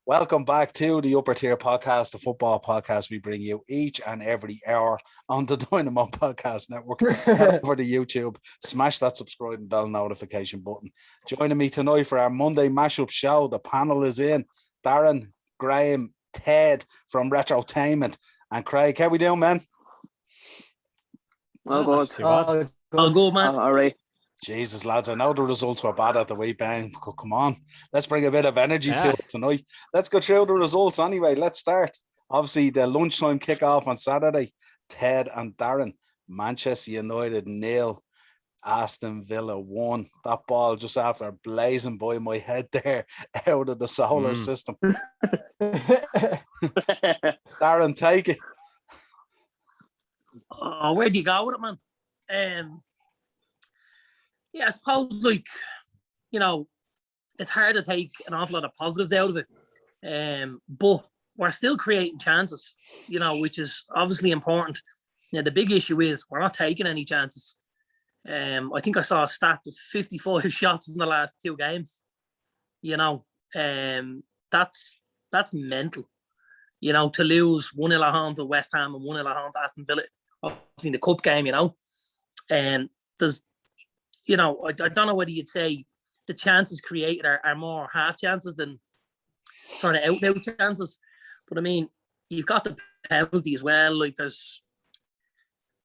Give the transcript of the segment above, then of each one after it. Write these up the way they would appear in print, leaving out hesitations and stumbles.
Welcome back to the Upper Tier Podcast, the football podcast we bring you each and every hour on the Dynamo Podcast Network. Head over to YouTube, smash that subscribe and bell notification button. Joining me tonight for our Monday mashup show, the panel is in Darren, Graham, Ted from Retrotainment, and Craig. How we doing, man? Oh, good. All good, man. All right. Jesus, lads, I know the results were bad at the weekend. Come on, let's bring a bit of energy to it tonight. Let's go through the results anyway. Let's start. Obviously, the lunchtime kickoff on Saturday. Ted and Darren, Manchester United 0, Aston Villa 1. That ball just after blazing by my head there out of the solar system. Darren, take it. Oh, where do you go with it, man? Yeah, I suppose, it's hard to take an awful lot of positives out of it. But we're still creating chances, which is obviously important. Now, the big issue is we're not taking any chances. I think I saw a stat of 55 shots in the last 2 games. That's mental. To lose 1-0 at home to West Ham and 1-0 at home to Aston Villa, obviously in the cup game, and there's, I don't know whether you'd say the chances created are more half chances than sort of out chances. But I mean, you've got the penalty as well. Like there's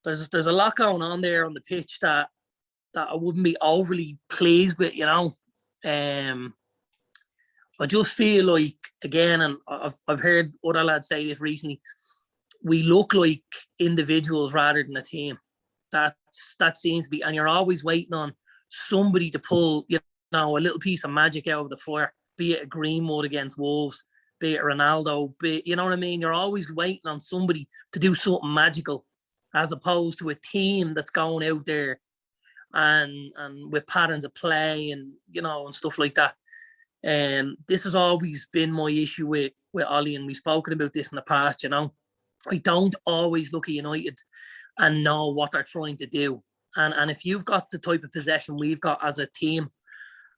a lot going on there on the pitch that I wouldn't be overly pleased with, I just feel like, again, and I've heard other lads say this recently, we look like individuals rather than a team. That seems to be, and you're always waiting on somebody to pull, a little piece of magic out of the fire, be it a Greenwood against Wolves, be it Ronaldo, you know what I mean? You're always waiting on somebody to do something magical, as opposed to a team that's going out there and with patterns of play and, and stuff like that. This has always been my issue with Ollie, and we've spoken about this in the past, I don't always look at United and know what they're trying to do. And if you've got the type of possession we've got as a team,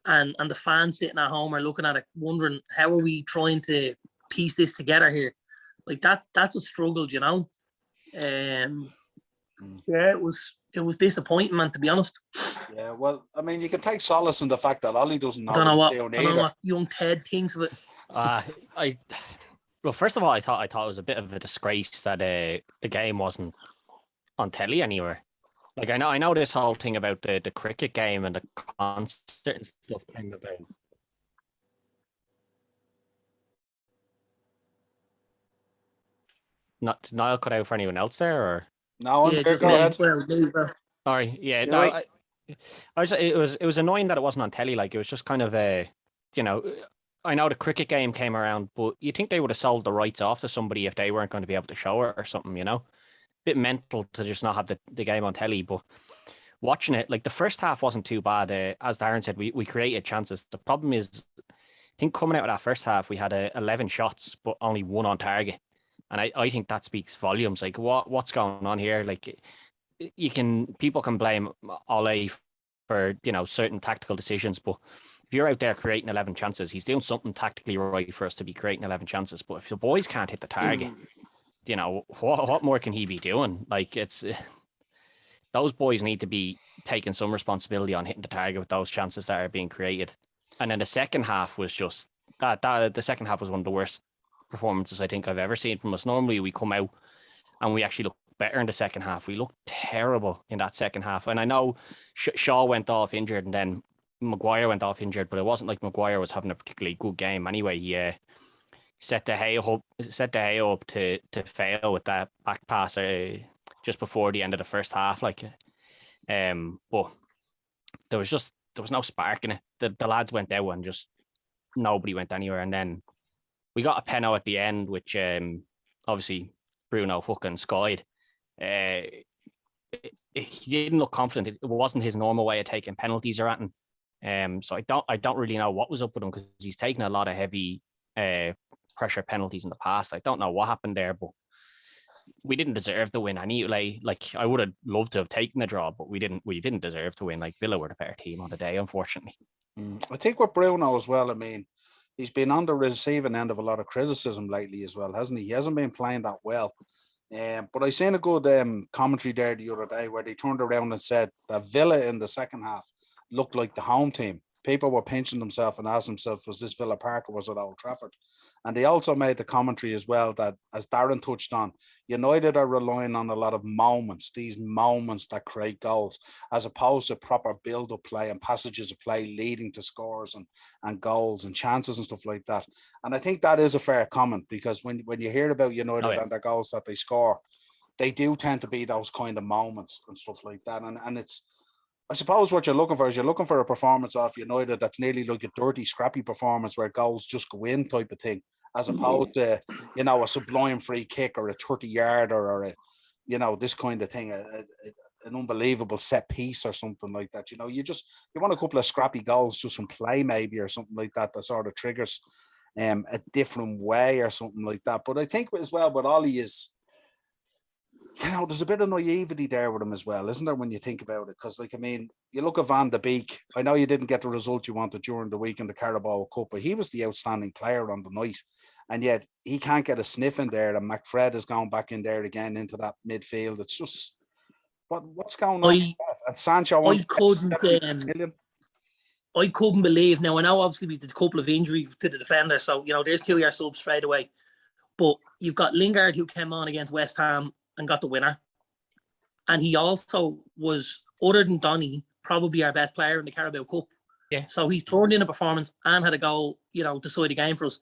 and the fans sitting at home are looking at it, wondering how are we trying to piece this together here, like that's a struggle, Yeah, it was disappointing, man, to be honest. Yeah, well, I mean, you can take solace in the fact that Ollie doesn't know, I don't know what young Ted thinks of it. Well, first of all, I thought it was a bit of a disgrace that the game wasn't on telly anywhere. Like I know this whole thing about the cricket game and the concert and stuff came about. Not Niall cut out for anyone else there, or no? Yeah, just go ahead. Sorry, yeah, You're no, right. it was annoying that it wasn't on telly. Like it was just kind of I know the cricket game came around, but you think they would have sold the rights off to somebody if they weren't going to be able to show it or something, Bit mental to just not have the game on telly. But watching it, like the first half wasn't too bad. As Darren said, we created chances. The problem is, I think coming out of that first half, we had 11 shots, but only 1 on target. And I think that speaks volumes. Like what's going on here? Like people can blame Ole for, certain tactical decisions, but if you're out there creating 11 chances, he's doing something tactically right for us to be creating 11 chances. But if the boys can't hit the target, what more can he be doing? Like it's those boys need to be taking some responsibility on hitting the target with those chances that are being created. And then the second half was just that the second half was one of the worst performances I think I've ever seen from us. Normally we come out and we actually look better in the second half. We looked terrible in that second half. And I know Shaw went off injured and then Maguire went off injured, but it wasn't like Maguire was having a particularly good game anyway. He set De Gea up to fail with that back pass just before the end of the first half. But there was no spark in it. The lads went out and just nobody went anywhere. And then we got a penalty at the end, which obviously Bruno fucking skied. He didn't look confident. It wasn't his normal way of taking penalties or anything. So I don't really know what was up with him, because he's taken a lot of heavy pressure penalties in the past. I don't know what happened there, but we didn't deserve the win. Like I would have loved to have taken the draw, but we didn't deserve to win. Like Villa were the better team on the day, unfortunately. I think with Bruno as well, I mean, he's been on the receiving end of a lot of criticism lately as well, hasn't he? He hasn't been playing that well. But I seen a good commentary there the other day where they turned around and said that Villa in the second half looked like the home team. People were pinching themselves and asking themselves, was this Villa Park or was it Old Trafford? And they also made the commentary as well that, as Darren touched on, United are relying on a lot of moments, these moments that create goals, as opposed to proper build-up play and passages of play leading to scores and goals and chances and stuff like that. And I think that is a fair comment, because when you hear about United and the goals that they score, they do tend to be those kind of moments and stuff like that. And it's, I suppose what you're looking for is you're looking for a performance off United that's nearly like a dirty, scrappy performance where goals just go in type of thing, as opposed to, you know, a sublime free kick or a 30-yarder or a, you know, this kind of thing, an unbelievable set piece or something like that. You know, you want a couple of scrappy goals just from play maybe or something like that sort of triggers a different way or something like that. But I think as well with Ollie is, you know, there's a bit of naivety there with him as well, isn't there, when you think about it? Because, like, I mean, you look at Van de Beek. I know you didn't get the result you wanted during the week in the Carabao Cup, but he was the outstanding player on the night. And yet he can't get a sniff in there. And McFred is going back in there again into that midfield. It's just, what's going on? And Sancho, I couldn't believe. Now, I know obviously we did a couple of injuries to the defender, so, you know, there's 2-year subs straight away. But you've got Lingard, who came on against West Ham and got the winner. And he also was, other than Donny, probably our best player in the Carabao Cup. Yeah. So he's turned in a performance and had a goal, you know, decide the game for us.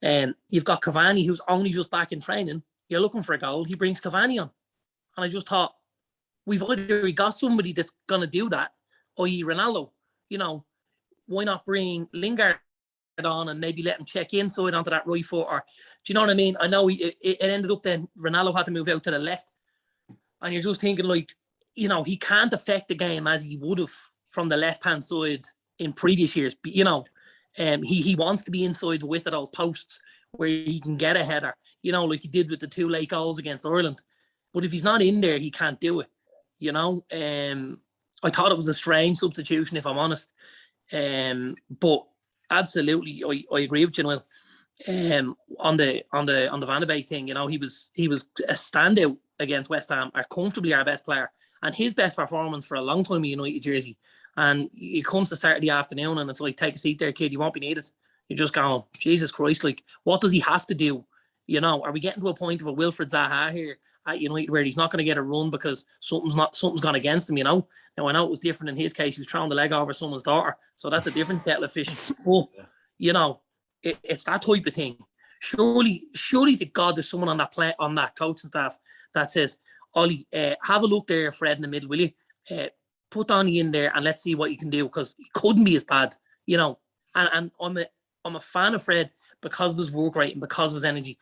And you've got Cavani, who's only just back in training. You're looking for a goal. He brings Cavani on. And I just thought, we've already got somebody that's going to do that, i.e. Ronaldo. You know, why not bring Lingard on and maybe let him check inside onto that right foot? Or, do you know what I mean? I know it ended up then Ronaldo had to move out to the left. And you're just thinking, like, you know, he can't affect the game as he would have from the left-hand side in previous years. But, you know, he wants to be inside the width of those posts where he can get a header, you know, like he did with the 2 late goals against Ireland. But if he's not in there, he can't do it, you know. I thought it was a strange substitution, if I'm honest. But absolutely, I agree with you, Niall. On the Van de Beek thing, you know, he was a standout against West Ham, are comfortably our best player, and his best performance for a long time in United jersey. And it comes to Saturday afternoon, and it's like, take a seat there, kid. You won't be needed. You're just going, Jesus Christ! Like, what does he have to do? You know, are we getting to a point of a Wilfred Zaha here at United where he's not going to get a run because something's gone against him? You know. Now I know it was different in his case. He was throwing the leg over someone's daughter, so that's a different kettle of fish. But you know, it's that type of thing. Surely to God, there's someone on that coaching staff that says, Ollie, have a look there, Fred, in the middle, will you? Put Donny in there and let's see what you can do, because it couldn't be as bad, you know. And I'm a fan of Fred because of his work rate and because of his energy.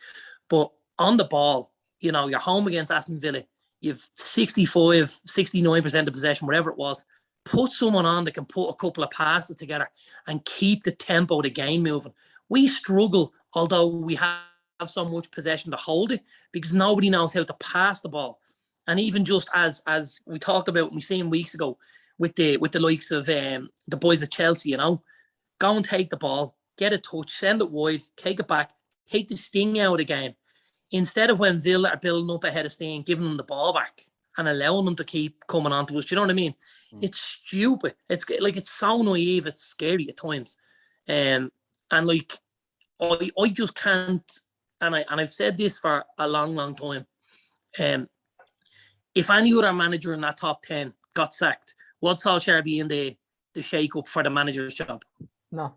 But on the ball, you know, you're home against Aston Villa. You've 69% of possession, whatever it was. Put someone on that can put a couple of passes together and keep the tempo of the game moving. We struggle, although we have so much possession, to hold it, because nobody knows how to pass the ball. And even just as we talked about, we seen weeks ago with the likes of the boys at Chelsea, you know, go and take the ball, get a touch, send it wide, take it back, take the sting out of the game. Instead of when Villa are building up ahead of steam, giving them the ball back and allowing them to keep coming onto us. Do you know what I mean? It's stupid. It's like, it's so naive. It's scary at times. And like, I just can't. And I've said this for a long, long time. If any other manager in that top 10 got sacked, would Solskjaer be in the shake-up for the manager's job? No.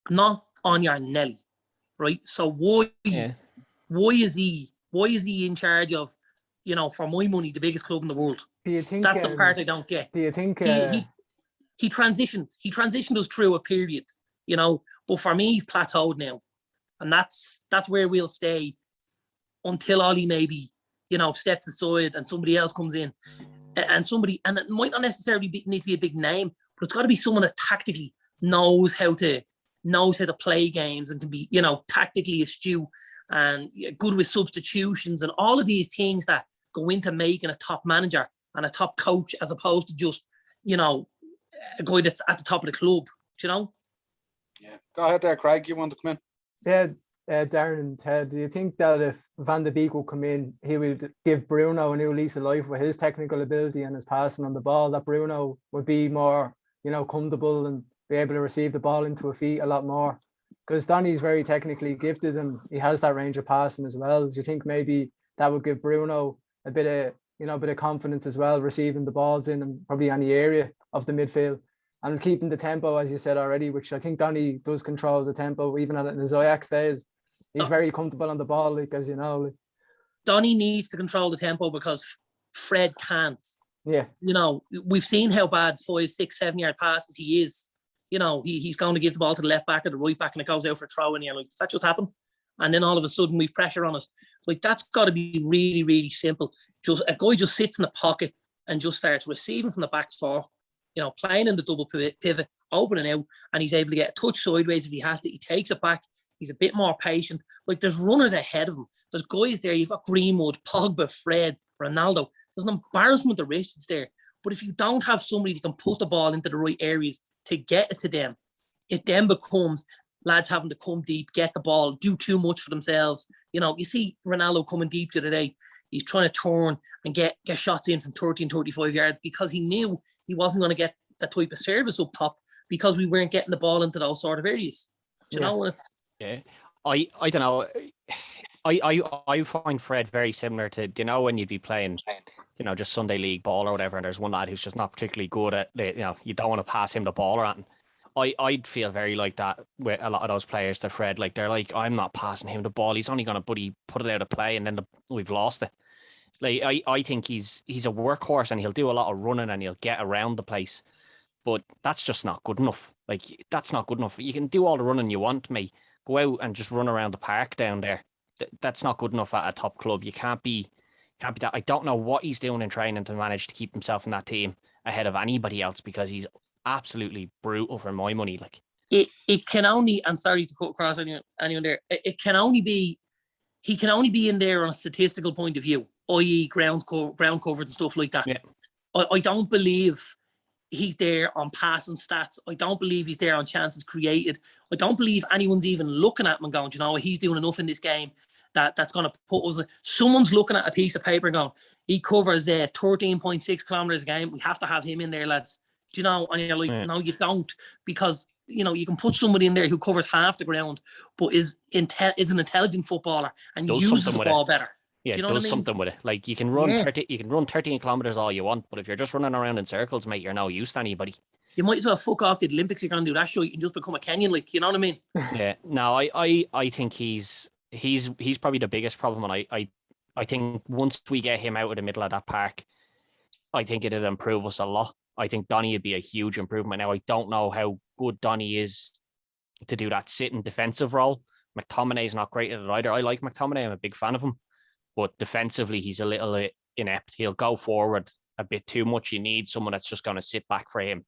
Not on your Nelly, right? So why is he in charge of, you know, for my money, the biggest club in the world? Do you think that's the part I don't get? Do you think he transitioned? He transitioned us through a period, you know. But for me, he's plateaued now, and that's where we'll stay until Ollie maybe, you know, steps aside and somebody else comes in, and it might not necessarily need to be a big name, but it's got to be someone that tactically knows how to play games and can be, you know, tactically astute and good with substitutions and all of these things that go into making a top manager and a top coach, as opposed to just, you know, a guy that's at the top of the club, you know. Yeah. Go ahead there, Craig. You want to come in? Yeah, Darren and Ted, do you think that if Van de Beek would come in, he would give Bruno a new lease of life with his technical ability and his passing on the ball, that Bruno would be more, comfortable and be able to receive the ball into a feet a lot more? Because Donny's very technically gifted and he has that range of passing as well. Do you think maybe that would give Bruno a bit of confidence as well, receiving the balls in and probably any area of the midfield? And keeping the tempo, as you said already, which I think Donny does control the tempo, even in his Ajax days. He's very comfortable on the ball, as you know. Donny needs to control the tempo because Fred can't. Yeah. We've seen how bad 5, 6, 7 yard passes he is. He's going to give the ball to the left back or the right back and it goes out for a throw and you're like, does that just happen? And then all of a sudden we've pressure on us. Like, that's got to be really, really simple. Just a guy just sits in the pocket and just starts receiving from the back four, playing in the double pivot, opening out, and he's able to get a touch sideways if he has to. He takes it back. He's a bit more patient. Like, there's runners ahead of him. There's guys there. You've got Greenwood, Pogba, Fred, Ronaldo. There's an embarrassment of riches there. But if you don't have somebody that can put the ball into the right areas to get it to them, it then becomes lads having to come deep, get the ball, do too much for themselves. You see Ronaldo coming deep the other day. He's trying to turn and get shots in from 30 and 35 yards because he knew he wasn't going to get that type of service up top because we weren't getting the ball into those sort of areas. Do you know? It's I don't know. I find Fred very similar to, when you'd be playing, just Sunday league ball or whatever, and there's one lad who's just not particularly good at, you don't want to pass him the ball or anything. I'd feel very like that with a lot of those players to Fred. Like, they're like, I'm not passing him the ball. He's only going to put it out of play, and then we've lost it. Like, I think he's a workhorse, and he'll do a lot of running, and he'll get around the place. But that's just not good enough. Like, that's not good enough. You can do all the running you want, mate. Go out and just run around the park down there. That's not good enough at a top club. You can't be that. I don't know what he's doing in training to manage to keep himself in that team ahead of anybody else, because he's absolutely brutal for my money. Like, it can only, I'm sorry to cut across anyone there, it can only be, he can only be in there on a statistical point of view, i.e. ground covered and stuff like that. Yeah. I don't believe he's there on passing stats. I don't believe he's there on chances created. I don't believe anyone's even looking at him and going, he's doing enough in this game that's going to put us. Someone's looking at a piece of paper and going, he covers 13.6 kilometers a game. We have to have him in there, lads. And you're like, no, you don't, because you can put somebody in there who covers half the ground, but is an intelligent footballer and uses the ball better. Yeah, do you know does what I mean? something with it. Like, you can run 13 kilometers all you want, but if you're just running around in circles, mate, you're no use to anybody. You might as well fuck off the Olympics. You're going to do that show. You can just become a Kenyan, like, you know what I mean? Yeah. No, I think he's probably the biggest problem, and I think once we get him out of the middle of that park, I think it'd improve us a lot. I think Donny would be a huge improvement. Now, I don't know how good Donny is to do that sitting defensive role. McTominay's not great at it either. I like McTominay. I'm a big fan of him. But defensively, he's a little bit inept. He'll go forward a bit too much. You need someone that's just going to sit back for him.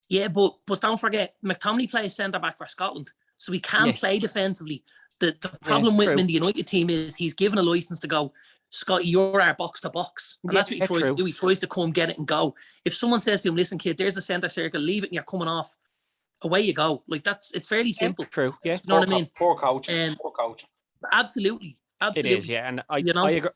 Yeah, but don't forget, McTominay plays centre-back for Scotland. So he can play defensively. The problem with him in the United team is he's given a licence to go, Scott, you're our box-to-box. And that's what he tries to do. He tries to come, get it, and go. If someone says to him, listen, kid, there's a centre circle, leave it and you're coming off, away you go. Like, it's fairly simple. Yeah, true, yeah. You know what I mean? Poor coach. Absolutely. It is, yeah. And I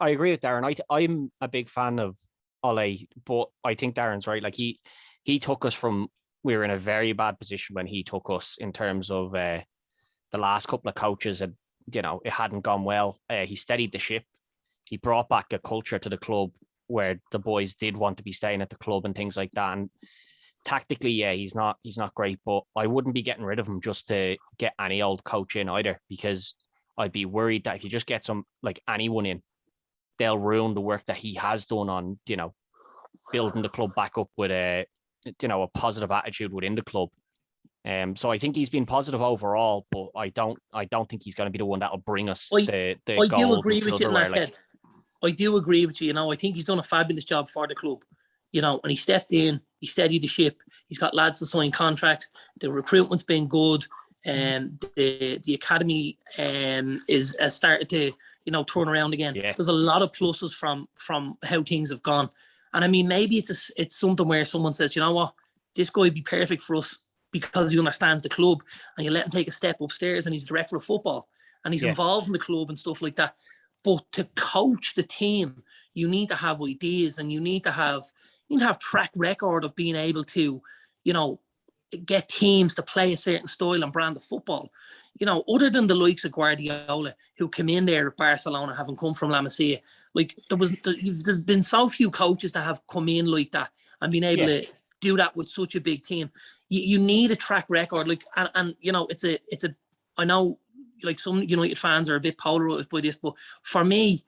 agree with Darren. I'm a big fan of Ole, but I think Darren's right. Like, he took us from, we were in a very bad position when he took us in terms of the last couple of coaches, and it hadn't gone well. He steadied the ship. He brought back a culture to the club where the boys did want to be staying at the club and things like that. And tactically, yeah, he's not great, but I wouldn't be getting rid of him just to get any old coach in either, because I'd be worried that if you just get anyone in, they'll ruin the work that he has done on, building the club back up with a positive attitude within the club. So I think he's been positive overall, but I don't think he's going to be the one that'll bring us the I gold do agree with you in that, like. Ted. I do agree with you. I think he's done a fabulous job for the club. And he stepped in, he steadied the ship. He's got lads to sign contracts. The recruitment's been good, and the academy has started to turn around again. Yeah. There's a lot of pluses from how things have gone, and I mean, maybe it's something where someone says, you know what, this guy would be perfect for us. because he understands the club, and you let him take a step upstairs and he's director of football and he's involved in the club and stuff like that. But to coach the team, you need to have ideas, and you need to have track record of being able to, get teams to play a certain style and brand of football. Other than the likes of Guardiola, who came in there at Barcelona, having come from La Masia, like there's been so few coaches that have come in like that and been able to do that with such a big team. You need a track record, like, and it's a. I know, like, some United fans are a bit polarized by this, but for me,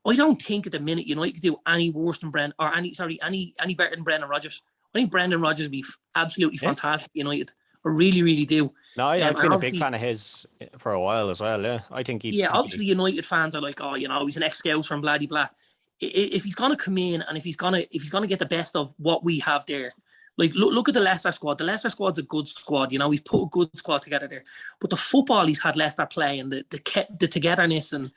I don't think at the minute United do any worse than any better than Brendan Rodgers. I think Brendan Rodgers would be absolutely fantastic at United. I really, really do. No, I've been a big fan of his for a while as well. Yeah, I think he. Obviously, United fans are like, oh, he's an ex-scout from bloody blah. If he's gonna come in and if he's gonna get the best of what we have there, like look at the Leicester squad. The Leicester squad's a good squad. He's put a good squad together there. But the football he's had Leicester play, and the togetherness, and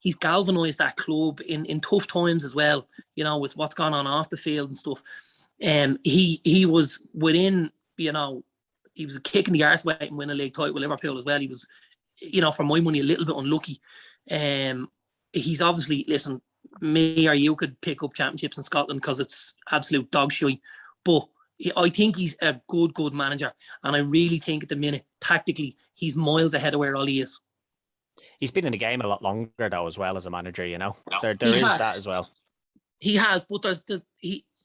he's galvanised that club in tough times as well. With what's gone on off the field and stuff. He was within, he was a kick in the arse way and win a league title with Liverpool as well. He was, for my money, a little bit unlucky. He's obviously, listen, me or you could pick up championships in Scotland because it's absolute dog shit. But I think he's a good manager. And I really think at the minute, tactically, he's miles ahead of where Ollie is. He's been in the game a lot longer, though, as well as a manager, There is that as well. He has, but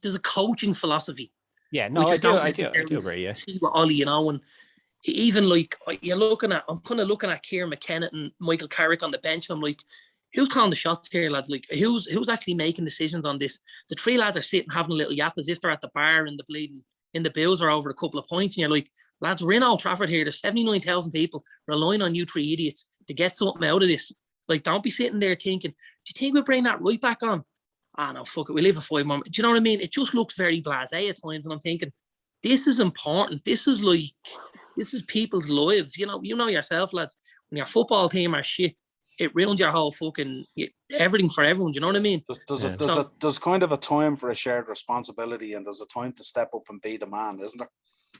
there's a coaching philosophy. Yeah, no, I do agree, yeah. See what Ollie, and even like I'm kind of looking at Kieran McKenna and Michael Carrick on the bench, and I'm like, who's calling the shots here, lads? Like, who's actually making decisions on this? The three lads are sitting having a little yap as if they're at the bar in the bills are over a couple of points, and you're like, lads, we're in Old Trafford here. There's 79,000 people relying on you three idiots to get something out of this. Like, don't be sitting there thinking, do you think we'll bring that right back on? No, fuck it, we leave it 5 more. Do you know what I mean? It just looks very blasé at times, and I'm thinking, this is important. This is people's lives. You know yourself, lads. When your football team are shit, it ruins your whole fucking everything for everyone. Do you know what I mean? There's kind of a time for a shared responsibility, and there's a time to step up and be the man, isn't there?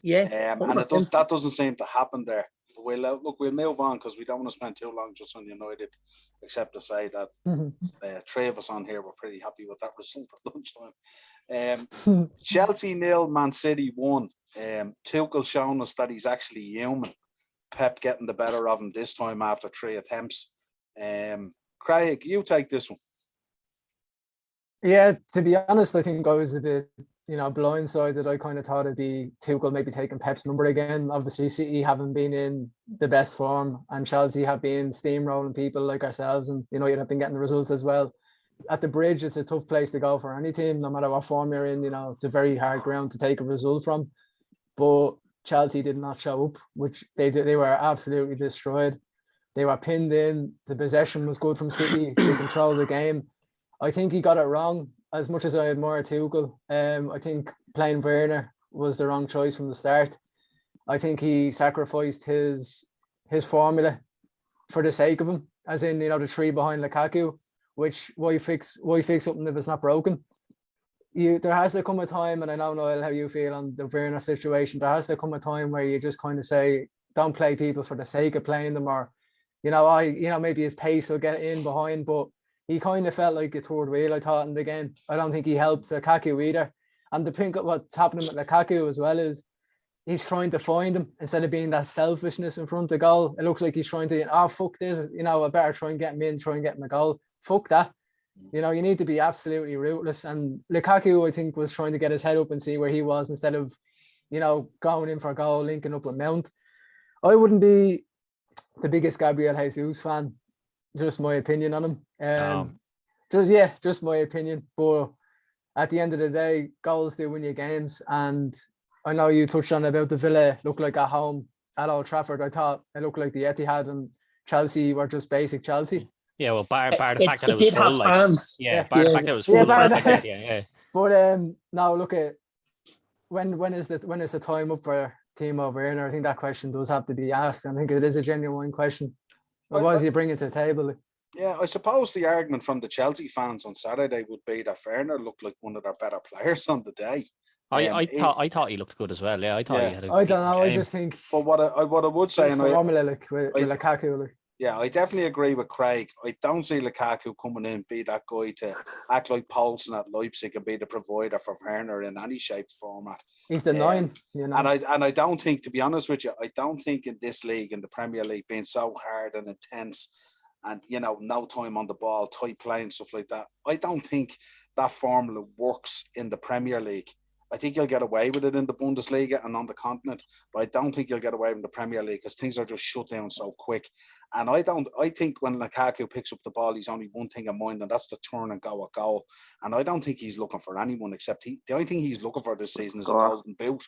Yeah, and that doesn't seem to happen there. We'll move on because we don't want to spend too long just on United, except to say that three of us on here were pretty happy with that result at lunchtime. Chelsea 0, Man City 1. Tuchel showing us that he's actually human. Pep getting the better of him this time after 3 attempts. Craig, you take this one. Yeah, to be honest, I think I was a bit, blindsided. I kind of thought it'd be Tuchel maybe taking Pep's number again. Obviously, City haven't been in the best form, and Chelsea have been steamrolling people like ourselves, and United have been getting the results as well. At the Bridge, it's a tough place to go for any team, no matter what form you're in. It's a very hard ground to take a result from. But Chelsea did not show up, which they were absolutely destroyed. They were pinned in. The possession was good from City. They controlled the game. I think he got it wrong. As much as I admire Tuchel, I think playing Werner was the wrong choice from the start. I think he sacrificed his formula for the sake of him, as in, the three behind Lukaku, which why fix something if it's not broken? There has to come a time, and I know, Niall, how you feel on the Werner situation. There has to come a time where you just kind of say, don't play people for the sake of playing them, or maybe his pace will get in behind, but he kind of felt like a third wheel, I thought, in the game. I don't think he helped Lukaku either. And the thing what's happening with Lukaku as well is he's trying to find him instead of being that selfishness in front of goal. It looks like he's trying to, fuck this, I better try and get him in, try and get him a goal. Fuck that. You need to be absolutely ruthless. And Lukaku, I think, was trying to get his head up and see where he was instead of, going in for a goal, linking up with Mount. I wouldn't be the biggest Gabriel Jesus fan. Just my opinion on him. Just my opinion. But at the end of the day, goals do win you games. And I know you touched on about the Villa look like at home at Old Trafford. I thought it looked like the Etihad, and Chelsea were just basic Chelsea. Yeah, well, bar the fact that it was did full, have fans. Bar the fact that it was full. But now look at when is the time up for Timo Werner? I think that question does have to be asked. I think it is a genuine question. What was he bringing to the table? Yeah, I suppose the argument from the Chelsea fans on Saturday would be that Werner looked like one of their better players on the day. I thought he looked good as well. Yeah, I thought he had a I don't decent know. I game. just think. But what I would say, and formula like with Lukaku, like. Yeah, I definitely agree with Craig. I don't see Lukaku coming in, be that guy to act like Poulsen at Leipzig and be the provider for Werner in any shape format. He's the 9, you know. And I don't think, to be honest with you, I don't think in this league, in the Premier League, being so hard and intense and, you know, no time on the ball, tight play and stuff like that, I don't think that formula works in the Premier League. I think you'll get away with it in the Bundesliga and on the continent, but I don't think you'll get away with the Premier League because things are just shut down so quick. And I think when Lukaku picks up the ball, he's only one thing in mind, and that's to turn and go a goal. And I don't think he's looking for anyone except the only thing he's looking for this season is a golden boot.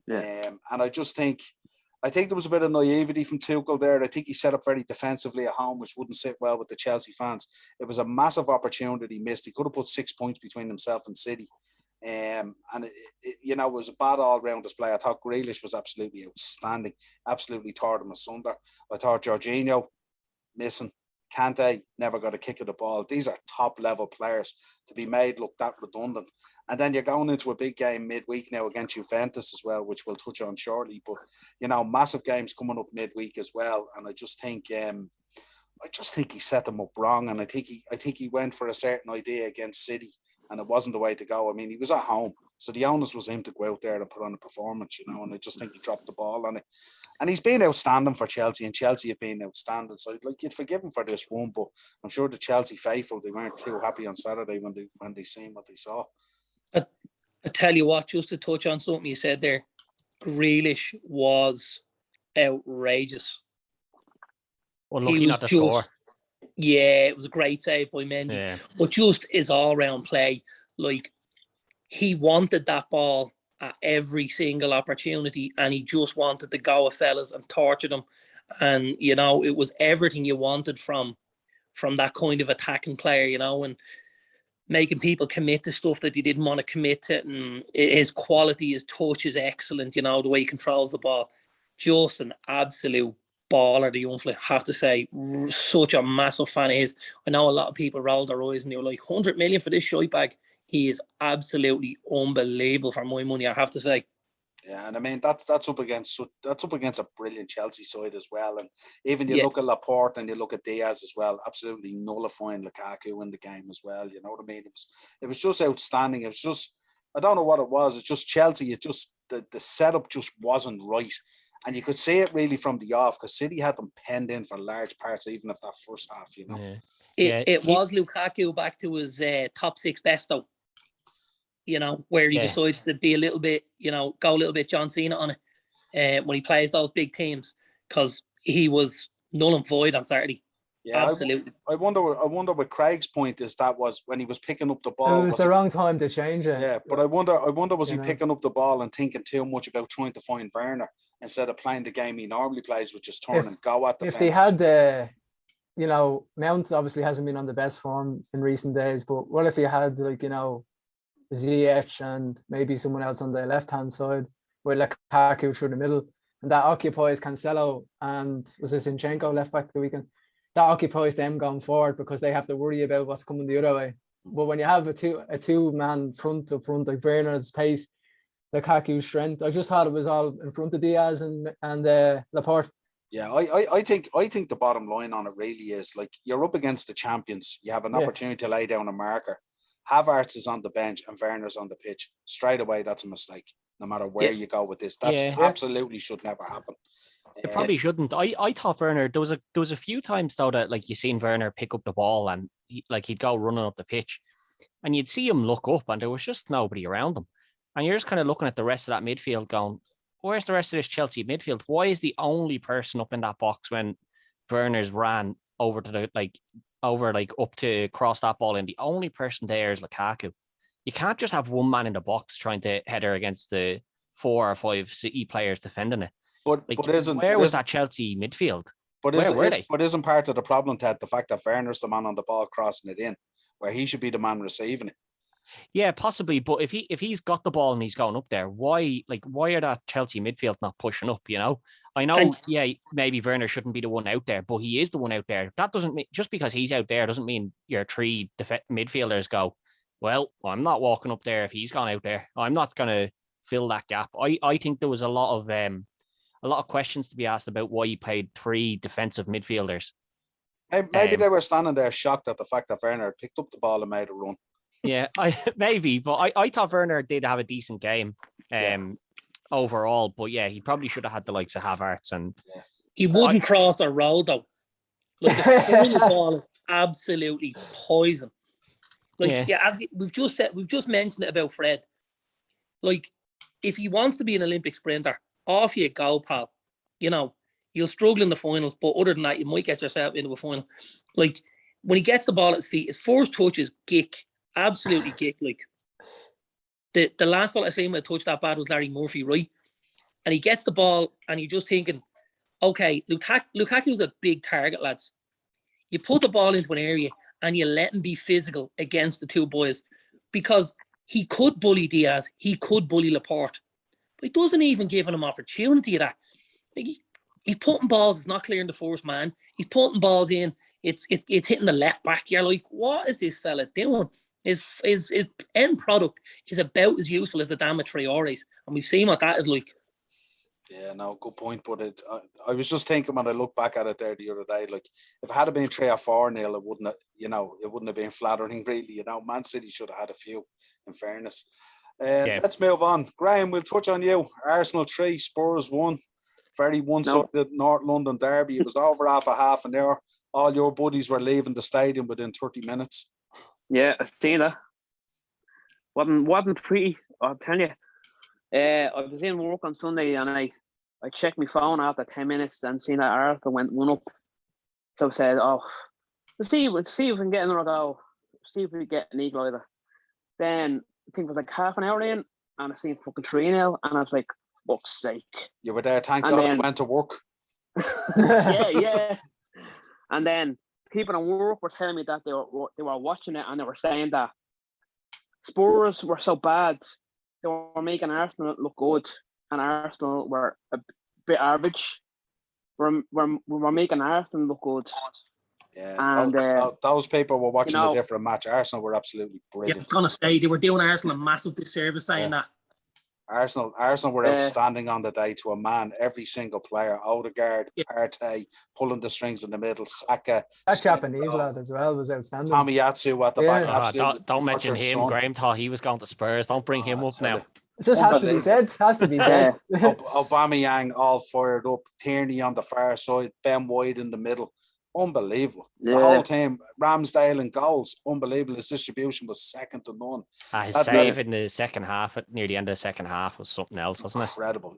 Yeah. And I think there was a bit of naivety from Tuchel there. I think he set up very defensively at home, which wouldn't sit well with the Chelsea fans. It was a massive opportunity he missed. He could have put 6 points between himself and City. And you know, it was a bad all-round display. I thought Grealish was absolutely outstanding, absolutely tore them asunder. I thought Jorginho missing, Kante never got a kick of the ball. These are top-level players to be made look that redundant. And then you're going into a big game midweek now against Juventus as well, which we'll touch on shortly. But you know, massive games coming up midweek as well. And I just think he set them up wrong. And I think he went for a certain idea against City. And it wasn't the way to go. I mean, he was at home. So the onus was him to go out there and put on a performance, you know, and I just think he dropped the ball on it. And he's been outstanding for Chelsea, and Chelsea have been outstanding. So, like, you'd forgive him for this one, but I'm sure the Chelsea faithful, they weren't too happy on Saturday when they seen what they saw. I tell you what, just to touch on something you said there, Grealish was outrageous. Well, lucky not to score. Yeah, it was a great save by Mendy. But just his all-round play, like, he wanted that ball at every single opportunity, and he just wanted to go at fellas and torture them. And, you know, it was everything you wanted from that kind of attacking player, you know, and making people commit to stuff that he didn't want to commit to. And his quality, his touch is excellent, you know, the way he controls the ball. Just an absolute baller, the young fella, have to say. Such a massive fan of his. I know a lot of people rolled their eyes and they were like, 100 million for this shite bag. He is absolutely unbelievable for my money, I have to say. Yeah, and I mean that's up against a brilliant Chelsea side as well. And even you look at Laporte and you look at Diaz as well, absolutely nullifying Lukaku in the game as well. You know what I mean? It was just outstanding. It was just, I don't know what it was. It's just Chelsea. It just the setup just wasn't right. And you could see it really from the off because City had them penned in for large parts, even of that first half, you know. It was Lukaku back to his top 6 best, though. You know, where he decides to be a little bit, you know, go a little bit John Cena on it when he plays those big teams, because he was null and void on Saturday. Yeah, absolutely. I wonder what Craig's point is, that was when he was picking up the ball. It was the wrong time to change it. Yeah, but I wonder was he picking up the ball and thinking too much about trying to find Werner instead of playing the game he normally plays, which is turn and go at the fence. If they had you know, Mount obviously hasn't been on the best form in recent days, but what if you had, like, you know, Ziyech and maybe someone else on the left-hand side with Lukaku through the middle, and that occupies Cancelo and was it Zinchenko left back the weekend? That occupies them going forward because they have to worry about what's coming the other way. But when you have a two-man front to front, like Werner's pace, Lukaku's strength, I just thought it was all in front of Diaz and Laporte. Yeah, I think the bottom line on it really is, like, you're up against the champions. You have an opportunity to lay down a marker. Havertz is on the bench and Werner's on the pitch. Straight away, that's a mistake. No matter where you go with this, that's absolutely should never happen. It probably shouldn't. I thought Werner, there was a few times though that, like, you seen Werner pick up the ball and he'd go running up the pitch, and you'd see him look up and there was just nobody around him, and you're just kind of looking at the rest of that midfield going, where's the rest of this Chelsea midfield? Why is the only person up in that box when Werner's ran over to up to cross that ball in? The only person there is Lukaku. You can't just have one man in the box trying to header against the 4 or 5 City players defending it. But where was that Chelsea midfield? Where were they? But isn't part of the problem, Ted, the fact that Werner's the man on the ball crossing it in, where he should be the man receiving it? Yeah, possibly. But if he's got the ball and he's going up there, why are that Chelsea midfield not pushing up? You know, I know. Maybe Werner shouldn't be the one out there, but he is the one out there. That doesn't mean, just because he's out there doesn't mean your 3 midfielders go, well, I'm not walking up there if he's gone out there. I'm not going to fill that gap. I think there was a lot of questions to be asked about why he played 3 defensive midfielders. Maybe they were standing there shocked at the fact that Werner picked up the ball and made a run. Yeah, maybe, but I thought Werner did have a decent game overall. But yeah, he probably should have had the likes of Havertz and he wouldn't cross a road though. Like the final ball is absolutely poison. Like we've just mentioned it about Fred. Like if he wants to be an Olympic sprinter, off you go, pal. You know, you'll struggle in the finals, but other than that, you might get yourself into a final. Like when he gets the ball at his feet, his first touch is gick. Absolutely kick. Like the last one I seen him touch that bad was Larry Murphy, right? And he gets the ball and you're just thinking, okay, Lukaku's a big target, lads. You put the ball into an area and you let him be physical against the 2 boys, because he could bully Diaz, he could bully Laporte, but he doesn't even give him opportunity of that. Like he's putting balls, it's not clearing the first man. He's putting balls in, it's hitting the left back. You're like, what is this fella doing? His end product is about as useful as the damn Traore's, and we've seen what that is like. Yeah, no, good point. But I was just thinking when I look back at it there the other day, like if it had been 3 or 4-0, it wouldn't have been flattering, really. Man City should have had a few, in fairness. Let's move on. Graham, we'll touch on you. Arsenal 3, Spurs 1. Very one-sided North London derby. It was over half an hour. All your buddies were leaving the stadium within 30 minutes. Yeah, I've seen that. Wasn't pretty, I'll tell you. I was in work on Sunday and I checked my phone after 10 minutes and seen that Arsenal went 1 up. So I said, let's see if we can get another goal. See if we get an equaliser. Then I think it was like half an hour in and I seen fucking 3-0 and I was like, fuck's sake. You were there, thank God I went to work. yeah. And then people in work were telling me that they were watching it and they were saying that Spurs were so bad, they were making Arsenal look good, and Arsenal were a bit average. We're making Arsenal look good. Yeah, and those people were watching a different match. Arsenal were absolutely brilliant. Yeah, I was gonna say they were doing Arsenal a massive disservice saying that. Arsenal were outstanding on the day to a man. Every single player, Odegaard, Partey, pulling the strings in the middle, Saka. That Japanese lad as well was outstanding. Tomiyasu at the back. Don't mention him. Graham thought he was going to Spurs. Don't bring him up now. It just has to be said. Aubameyang all fired up. Tierney on the far side. Ben White in the middle. Unbelievable. The whole team. Ramsdale and goals. Unbelievable. His distribution was second to none. His save in the second half, near the end of the second half, was something else, wasn't it? Incredible.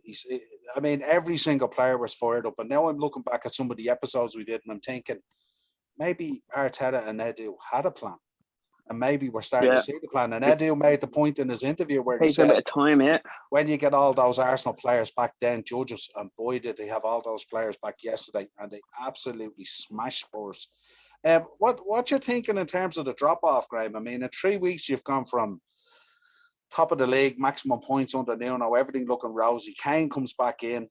Every single player was fired up. And now I'm looking back at some of the episodes we did and I'm thinking maybe Arteta and Edu had a plan. And maybe we're starting to see the plan. And Edu made the point in his interview where he said, a bit of time, when you get all those Arsenal players back, then judge us. And boy, did they have all those players back yesterday. And they absolutely smashed Spurs. What you're thinking in terms of the drop-off, Graham? In 3 weeks, you've gone from top of the league, maximum points under Nuno, everything looking rosy. Kane comes back in.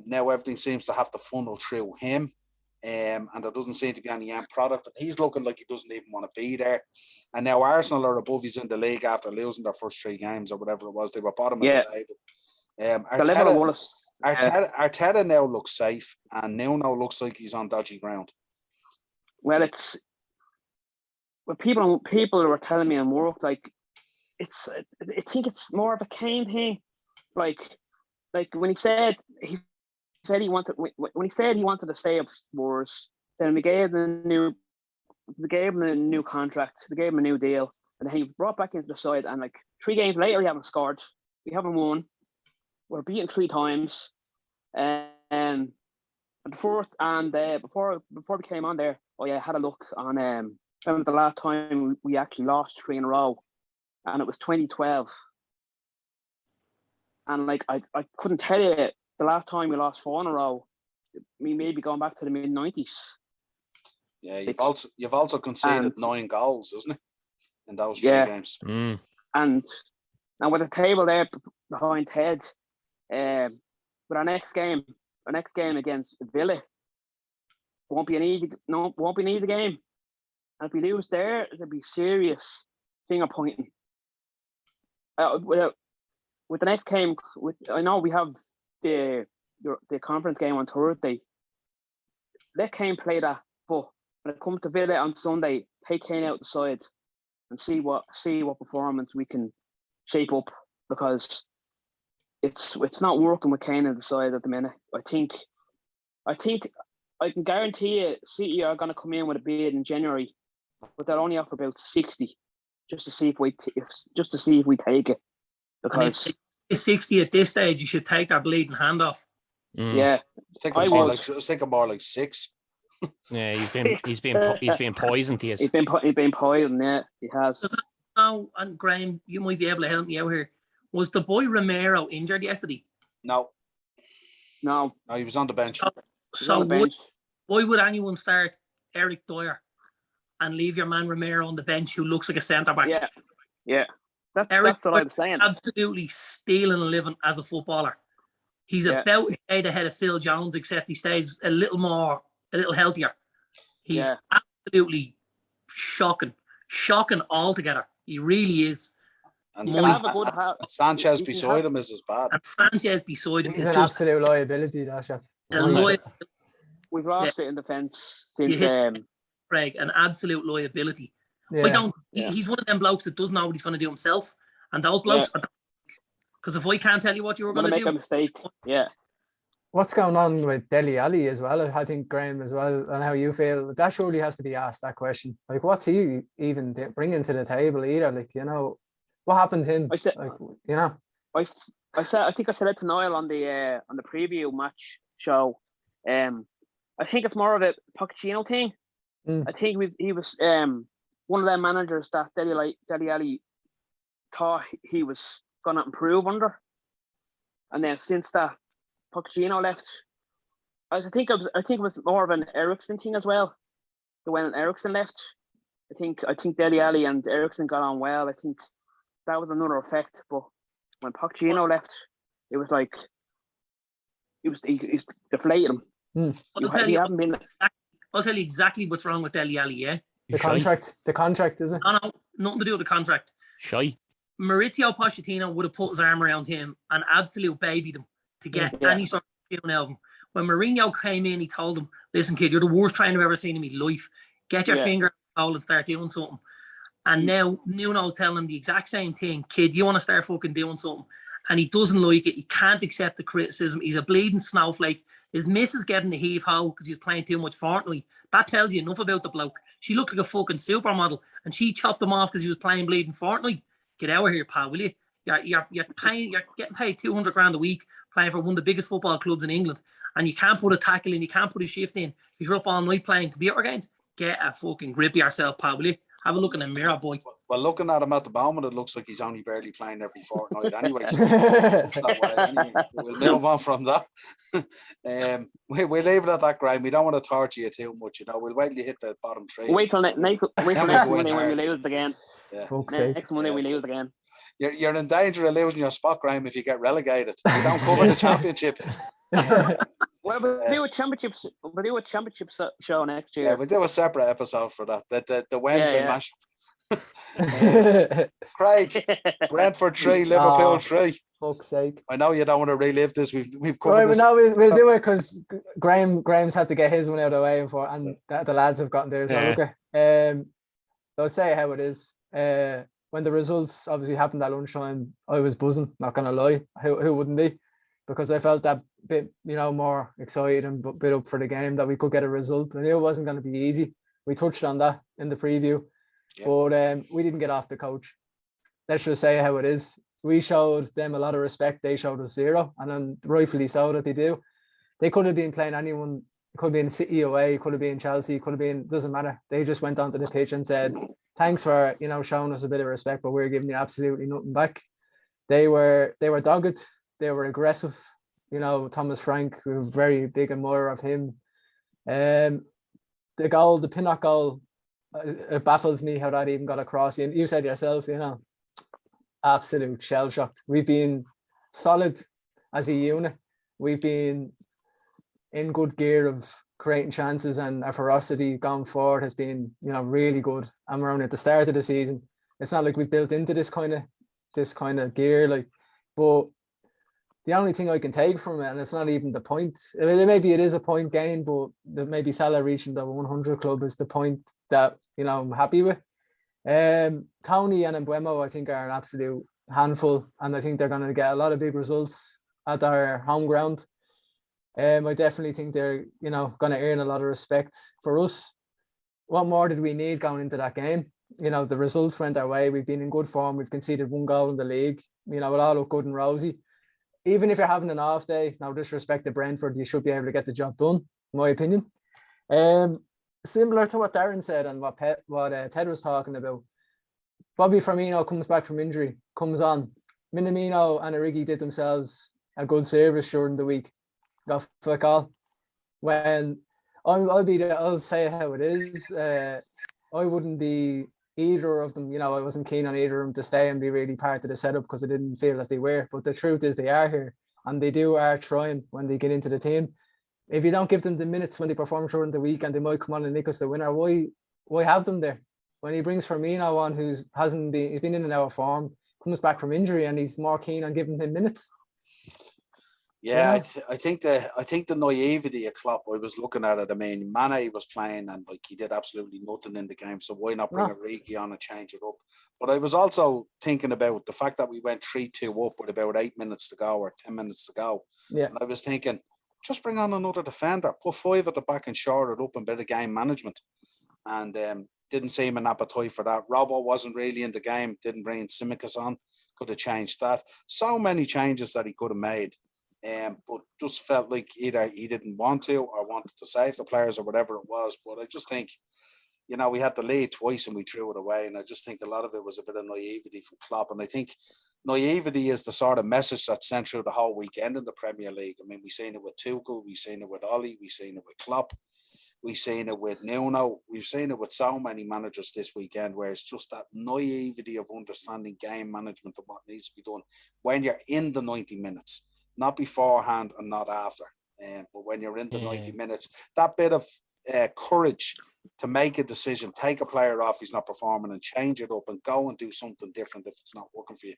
Now everything seems to have to funnel through him. And there doesn't seem to be any end product. He's looking like he doesn't even want to be there. And now Arsenal are above he's in the league after losing their first 3 games or whatever it was. They were bottom of the table. Arteta now looks safe and Nuno looks like he's on dodgy ground. Well, it's what people were telling me in work, like I think it's more of a Kane thing. Like when he said he wanted to stay up Spurs, then we gave him a new contract, we gave him a new deal, and then he brought back into the side. And like 3 games later, we haven't scored, we haven't won, we're beaten 3 times. Before we came on there, I had a look on. Remember the last time we actually lost 3 in a row, and it was 2012. And like I couldn't tell you. The last time we lost 4 in a row, we may be going back to the mid-90s. Yeah, you've also conceded 9 goals, isn't it? In those 3 games. Mm. And with the table there behind Ted, with our next game against Villa, won't be an easy game. And if we lose there, it'll be serious finger pointing. With the next game, I know we have the conference game on Thursday. Let Kane play that, but when it comes to Villa on Sunday, take Kane out the side and see what performance we can shape up, because it's not working with Kane on the side at the minute. I think I can guarantee you City are going to come in with a bid in January, but they'll only offer about 60 just to see if we take it. Because if 60 at this stage, you should take that bleeding hand off. Yeah, I was thinking more like 6. Yeah, he's been poisoned. He's been poisoned. Yeah, he has. Now, and Graham, you might be able to help me out here. Was the boy Romero injured yesterday? No, he was on the bench. So why would anyone start Eric Dyer and leave your man Romero on the bench, who looks like a centre back? Yeah. That's what I'm saying. Absolutely stealing a living as a footballer. He's about a shade ahead of Phil Jones, except he stays a little healthier. He's absolutely shocking altogether. He really is. And Sanchez beside him is as bad. And Sanchez beside him is an absolute liability, that chef. We've lost it in defence since Craig, an absolute liability. Yeah. He's one of them blokes that doesn't know what he's going to do himself, and those blokes. Because if I can't tell you what you were going to do, make a mistake. Yeah. What's going on with Dele Alli as well? I think, Graham, as well, and how you feel. That surely has to be asked, that question. Like, what's he even bringing to the table either? Like, what happened to him? I think I said it to Niall on the preview match show. I think it's more of a Pochettino thing. I think he was one of them managers that Dele Alli thought he was going to improve under, and then since that Pochettino left, I think it was more of an Eriksen thing as well. So when Eriksen left, I think Dele Alli and Eriksen got on well. I think that was another effect. But when Pochettino left, it was like he's deflated him. I'll tell you exactly what's wrong with Dele Alli. Yeah, the contract, is it? No, nothing to do with the contract. Shy. Maurizio Pochettino would have put his arm around him and absolute babied him to get any sort of feeling out of him. When Mourinho came in, he told him, "Listen, kid, you're the worst trainer I've ever seen in my life. Get your finger in the hole and start doing something." And now Nuno's telling him the exact same thing. Kid, you want to start fucking doing something. And he doesn't like it. He can't accept the criticism. He's a bleeding snowflake. His missus getting the heave-ho because he was playing too much Fortnite. That tells you enough about the bloke. She looked like a fucking supermodel, and she chopped him off because he was playing bleeding Fortnite. Get out of here, pal, will you? You're getting paid 200 grand a week playing for one of the biggest football clubs in England, and you can't put a tackle in, you can't put a shift in. You're up all night playing computer games. Get a fucking grip of yourself, pal, will you? Have a look in the mirror, boy. Well, looking at him at the moment, it looks like he's only barely playing every fortnight anyway. So we'll move on from that. We'll leave it at that, Graham. We don't want to torture you too much, We'll wait till you hit the bottom three. Wait till next Monday when we lose again. Yeah. Next Monday we lose again. You're in danger of losing your spot, Graham, if you get relegated. We don't cover the championship. Well, we'll do a championships. We'll do a championship show next year. Yeah, we'll do a separate episode for that. The Wednesday match. Craig, Brentford 3, Liverpool 3. Fuck's sake! I know you don't want to relive this. We've covered this. No, we'll do it because Graham's had to get his one out of the way, and the lads have gotten theirs. Yeah. Okay. I'll say how it is. When the results obviously happened at lunchtime, I was buzzing. Not gonna lie, who wouldn't be? Because I felt that bit, more excited and a bit up for the game that we could get a result. I knew it wasn't going to be easy. We touched on that in the preview, but we didn't get off the coach. Let's just say how it is. We showed them a lot of respect. They showed us zero, and then rightfully so that they do. They could have been playing anyone. It could have been City away. It could have been Chelsea. It could have been, doesn't matter. They just went onto the pitch and said, thanks for, showing us a bit of respect, but we're giving you absolutely nothing back. They were dogged. They were aggressive. Thomas Frank, we're very big admirer of him. The Pinnock goal, it baffles me how that even got across. You said yourself, absolute shell shocked. We've been solid as a unit. We've been in good gear of creating chances, and our ferocity going forward has been, really good. And we're only at the start of the season. It's not like we built into this kind of gear. Like, but the only thing I can take from it, and it's not even the point. I mean, maybe it is a point gain, but maybe Salah reaching the 100 club is the point that I'm happy with. Tony and Mbeumo, I think, are an absolute handful, and I think they're going to get a lot of big results at our home ground. I definitely think they're going to earn a lot of respect for us. What more did we need going into that game? The results went our way. We've been in good form. We've conceded 1 goal in the league. It all looked good and rosy. Even if you're having an off day, no disrespect to Brentford, you should be able to get the job done, in my opinion. Similar to what Darren said and what Ted was talking about, Bobby Firmino comes back from injury, comes on. Minamino and Origi did themselves a good service during the week. Got fuck all. When I'll say how it is. I wouldn't be either of them. I wasn't keen on either of them to stay and be really part of the setup because I didn't feel that they were. But the truth is they are here and they are trying when they get into the team. If you don't give them the minutes when they perform during the week and they might come on and nick us the winner, why have them there? When he brings Firmino on, he's been in and out of form, comes back from injury, and he's more keen on giving him minutes. Yeah, I think the naivety of Klopp, I was looking at it. I mean, Mane was playing and he did absolutely nothing in the game. So why not bring Origi on and change it up? But I was also thinking about the fact that we went 3-2 up with about 8 minutes to go or 10 minutes to go. Yeah. And I was thinking, just bring on another defender, put 5 at the back and shore it up and bit of game management. And didn't seem an appetite for that. Robbo wasn't really in the game, didn't bring Tsimikas on, could have changed that. So many changes that he could have made. But just felt like either he didn't want to or wanted to save the players or whatever it was. But I just think, we had the lead twice and we threw it away. And I just think a lot of it was a bit of naivety from Klopp. And I think naivety is the sort of message that's sent through the whole weekend in the Premier League. I mean, we've seen it with Tuchel, we've seen it with Ollie, we've seen it with Klopp, we've seen it with Nuno, we've seen it with so many managers this weekend where it's just that naivety of understanding game management and what needs to be done when you're in the 90 minutes. Not beforehand and not after. But when you're in the 90 minutes, that bit of courage to make a decision, take a player off he's not performing and change it up and go and do something different if it's not working for you.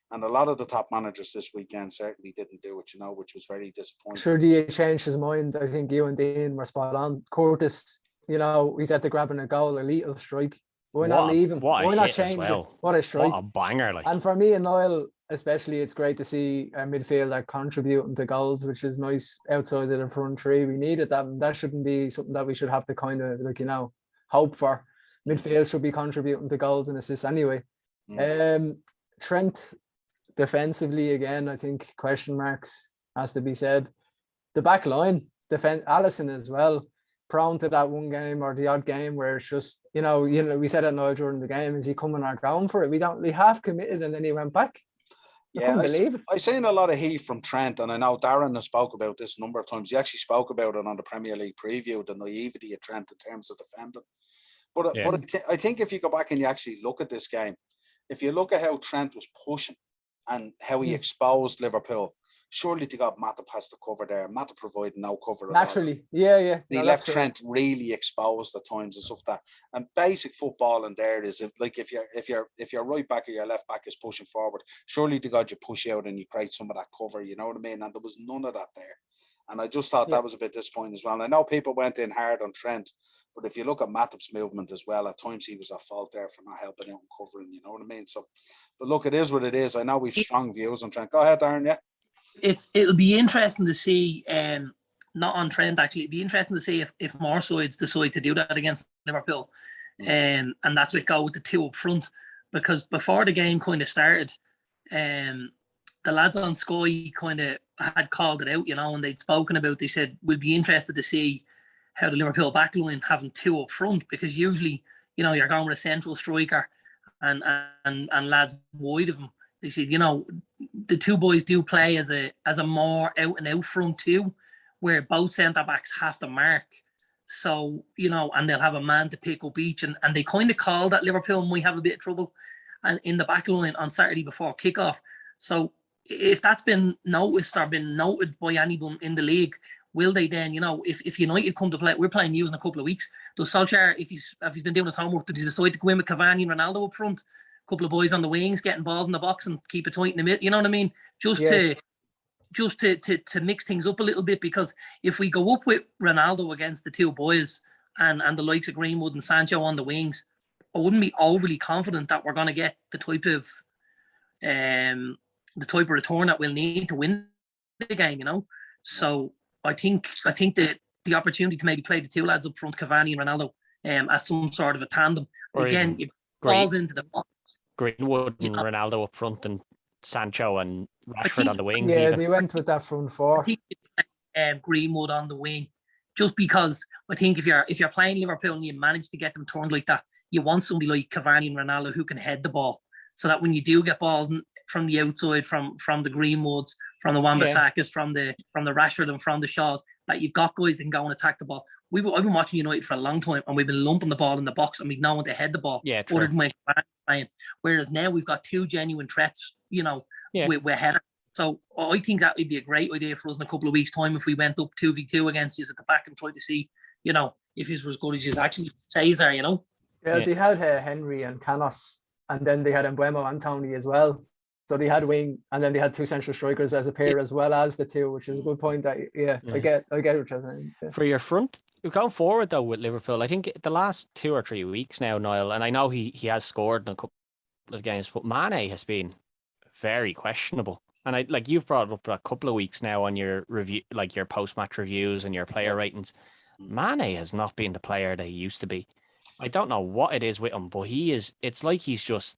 And a lot of the top managers this weekend certainly didn't do it, which was very disappointing. Sure, he changed his mind. I think you and Dean were spot on. Curtis, he's at the grabbing a goal, a lethal strike. Why not leave him? Why not change it? What a strike. What a banger. And for me and Niall, especially, it's great to see our midfielder contributing to goals, which is nice outside of the front three. We needed that. And that shouldn't be something that we should have to kind of hope for. Midfield should be contributing to goals and assists anyway. Trent, defensively, again, I think question marks has to be said. The back line, Alisson as well, prone to that one game or the odd game where it's just, we said it now during the game, is he coming or going for it? We half committed and then he went back. Yeah, I've seen a lot of heat from Trent, and I know Darren has spoke about this a number of times. He actually spoke about it on the Premier League preview, the naivety of Trent in terms of defending. But I think if you go back and you actually look at this game, if you look at how Trent was pushing and how he exposed Liverpool, surely they got Matip has to cover there. Matip provided no cover. Naturally, yeah. He left Trent really exposed at times and stuff that. And basic football in there is if your right back or your left back is pushing forward, surely the God you push out and you create some of that cover. You know what I mean? And there was none of that there. And I just thought that was a bit disappointing as well. And I know people went in hard on Trent, but if you look at Matip's movement as well, at times he was at fault there for not helping out and covering. You know what I mean? So, but look, it is what it is. I know we've strong views on Trent. Go ahead, Darren. Yeah. It'll be interesting to see, not on Trent actually, it'd be interesting to see if more sides decide to do that against Liverpool. And that's what go with the 2 up front. Because before the game kind of started, the lads on Sky kind of had called it out, and they'd spoken about, they said, we'll be interested to see how the Liverpool backline having 2 up front, because usually, you're going with a central striker and lads wide of him. They said, the 2 boys do play as a more out and out front too, where both centre backs have to mark. So, and they'll have a man to pick up each. And they kind of called that Liverpool might have a bit of trouble and in the back line on Saturday before kickoff. So if that's been noticed or been noted by anyone in the league, will they then, if United come to play, we're playing News in a couple of weeks. Does Solskjaer, if he's been doing his homework, does he decide to go in with Cavani and Ronaldo up front? couple of boys on the wings getting balls in the box and keep it tight in the middle. You know what I mean? Just to mix things up a little bit, because if we go up with Ronaldo against the two boys and the likes of Greenwood and Sancho on the wings, I wouldn't be overly confident that we're going to get the type of return that we'll need to win the game, you know. So I think that the opportunity to maybe play the two lads up front, Cavani and Ronaldo, as some sort of a tandem. Or again, it falls into the box. Greenwood and Ronaldo up front and Sancho and Rashford on the wings. Yeah, even. they went with that front four. I think Greenwood on the wing, just because I think if you're playing Liverpool and you manage to get them turned like that, you want somebody like Cavani and Ronaldo who can head the ball, so that when you do get balls from the outside, from the Greenwoods, from the Wan-Bissakas, from the Rashford and from the Shaws, that you've got guys that can go and attack the ball. I've been watching United for a long time, and we've been lumping the ball in the box, and we've no one to head the ball. Yeah, true. Other than when playing. Whereas now we've got two genuine threats, you know, with header. So I think that would be a great idea for us in a couple of weeks' time if we went up 2v2 against you at the back and tried to see, you know, if he's as good as you actually say he's there, you know. Yeah, they had Henry and Canos, and then they had Mbeumo and Tony as well. So they had wing, and then they had two central strikers as a pair as well as the two, which is a good point. That I get what you're saying. Yeah. For your front, going forward though with Liverpool, I think the last 2 or 3 weeks now, Niall, and I know he has scored in a couple of games, but Mane has been very questionable. And you've brought it up a couple of weeks now on your review, like your post-match reviews and your player ratings. Mane has not been the player that he used to be. I don't know what it is with him, but it's like he's just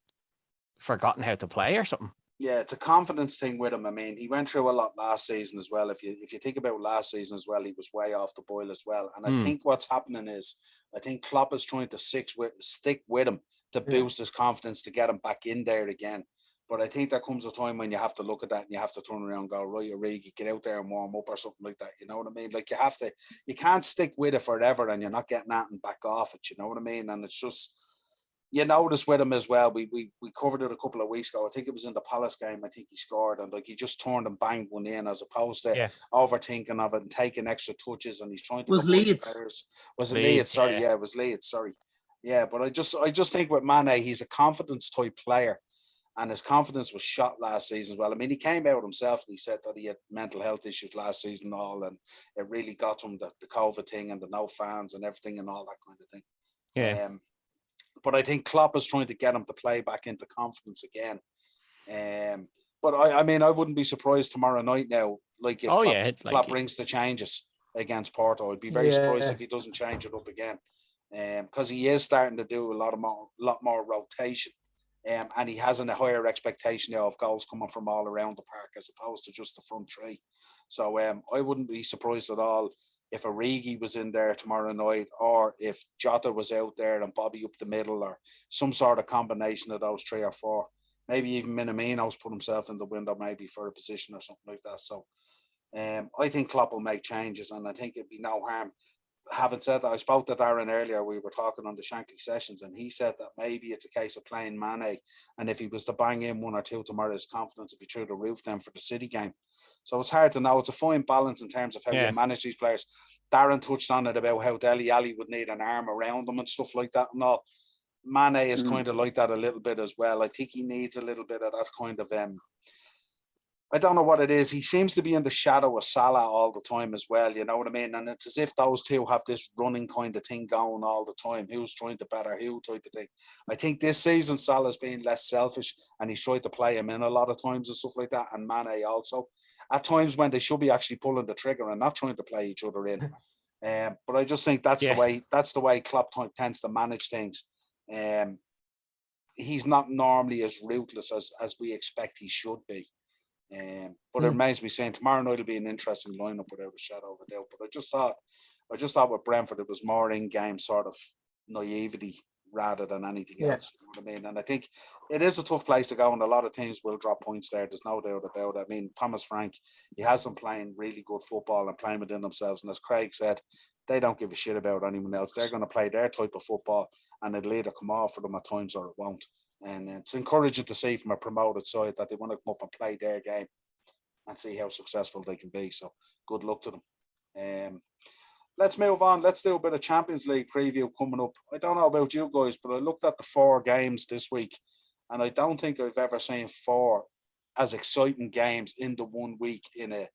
forgotten how to play or something. Yeah, it's a confidence thing with him. I mean, he went through a lot last season as well. If you think about last season as well, he was way off the boil as well. And I think what's happening is, I think Klopp is trying to stick with him to boost his confidence, to get him back in there again. But I think there comes a time when you have to look at that and you have to turn around and go, right, Origi, get out there and warm up or something like that. You know what I mean? Like you can't stick with it forever and you're not getting that and back off it. You know what I mean? And it's just, you notice with him as well. We covered it a couple of weeks ago. I think it was in the Palace game. I think he scored, and he just turned and banged one in, as opposed to overthinking of it and taking extra touches. And he's trying to. Was Leeds? Was it Leeds? Sorry, it was Leeds. Sorry, yeah. But I just think with Mane, he's a confidence type player, and his confidence was shot last season as well. I mean, he came out himself and he said that he had mental health issues last season, and it really got him the COVID thing and the no fans and everything and all that kind of thing. Yeah. But I think Klopp is trying to get him to play back into confidence again. But I mean, I wouldn't be surprised tomorrow night now, like if Klopp brings the changes against Porto. I'd be very surprised if he doesn't change it up again. Because he is starting to do a lot more rotation. And he has a higher expectation now of goals coming from all around the park as opposed to just the front three. So I wouldn't be surprised at all if Origi was in there tomorrow night, or if Jota was out there and Bobby up the middle, or some sort of combination of those 3 or 4. Maybe even Minamino's put himself in the window maybe for a position or something like that. So I think Klopp will make changes, and I think it'd be no harm. Having said that, I spoke to Darren earlier. We were talking on the Shankly sessions, and he said that maybe it's a case of playing Mane, and if he was to bang in 1 or 2 tomorrow, his confidence would be through the roof then for the City game. So it's hard to know. It's a fine balance in terms of how you manage these players. Darren touched on it about how Dele Alli would need an arm around them and stuff like that and all. Mane is kind of like that a little bit as well. I think he needs a little bit of that kind of I don't know what it is. He seems to be in the shadow of Salah all the time as well, you know what I mean? And it's as if those two have this running kind of thing going all the time. Who's trying to better who type of thing. I think this season Salah's been less selfish and he's tried to play him in a lot of times and stuff like that. And Mane also. At times when they should be actually pulling the trigger and not trying to play each other in. But I just think that's the way Klopp tends to manage things. He's not normally as ruthless as we expect he should be. But it remains to be seen. Tomorrow night will be an interesting lineup without a shadow of a doubt. But I just thought with Brentford it was more in-game sort of naivety rather than anything else. You know what I mean? And I think it is a tough place to go, and a lot of teams will drop points there. There's no doubt about it. I mean, Thomas Frank, he has them playing really good football and playing within themselves. And as Craig said, they don't give a shit about anyone else. They're going to play their type of football, and it'll either come off for them at times or it won't. And it's encouraging to see from a promoted side that they want to come up and play their game and see how successful they can be. So good luck to them. Let's move on. Let's do a bit of Champions League preview coming up. I don't know about you guys, but I looked at the 4 games this week and I don't think I've ever seen 4 as exciting games in the 1 week in a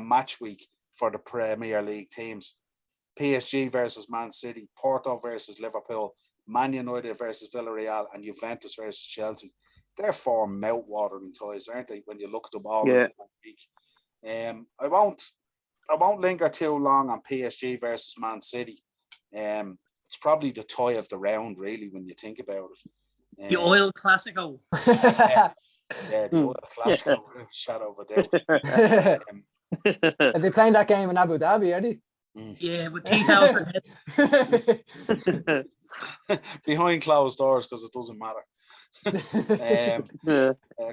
match week for the Premier League teams. PSG versus Man City, Porto versus Liverpool, Man United versus Villarreal, and Juventus versus Chelsea. They're 4 mouth-watering ties, aren't they? When you look at them all in 1 week. I won't linger too long on PSG versus Man City. It's probably the tie of the round, really, when you think about it. The oil classico. Yeah, the oil classico, shadow of a doubt. Are they playing that game in Abu Dhabi, are they? Yeah, with tea towels. Behind closed doors, because it doesn't matter.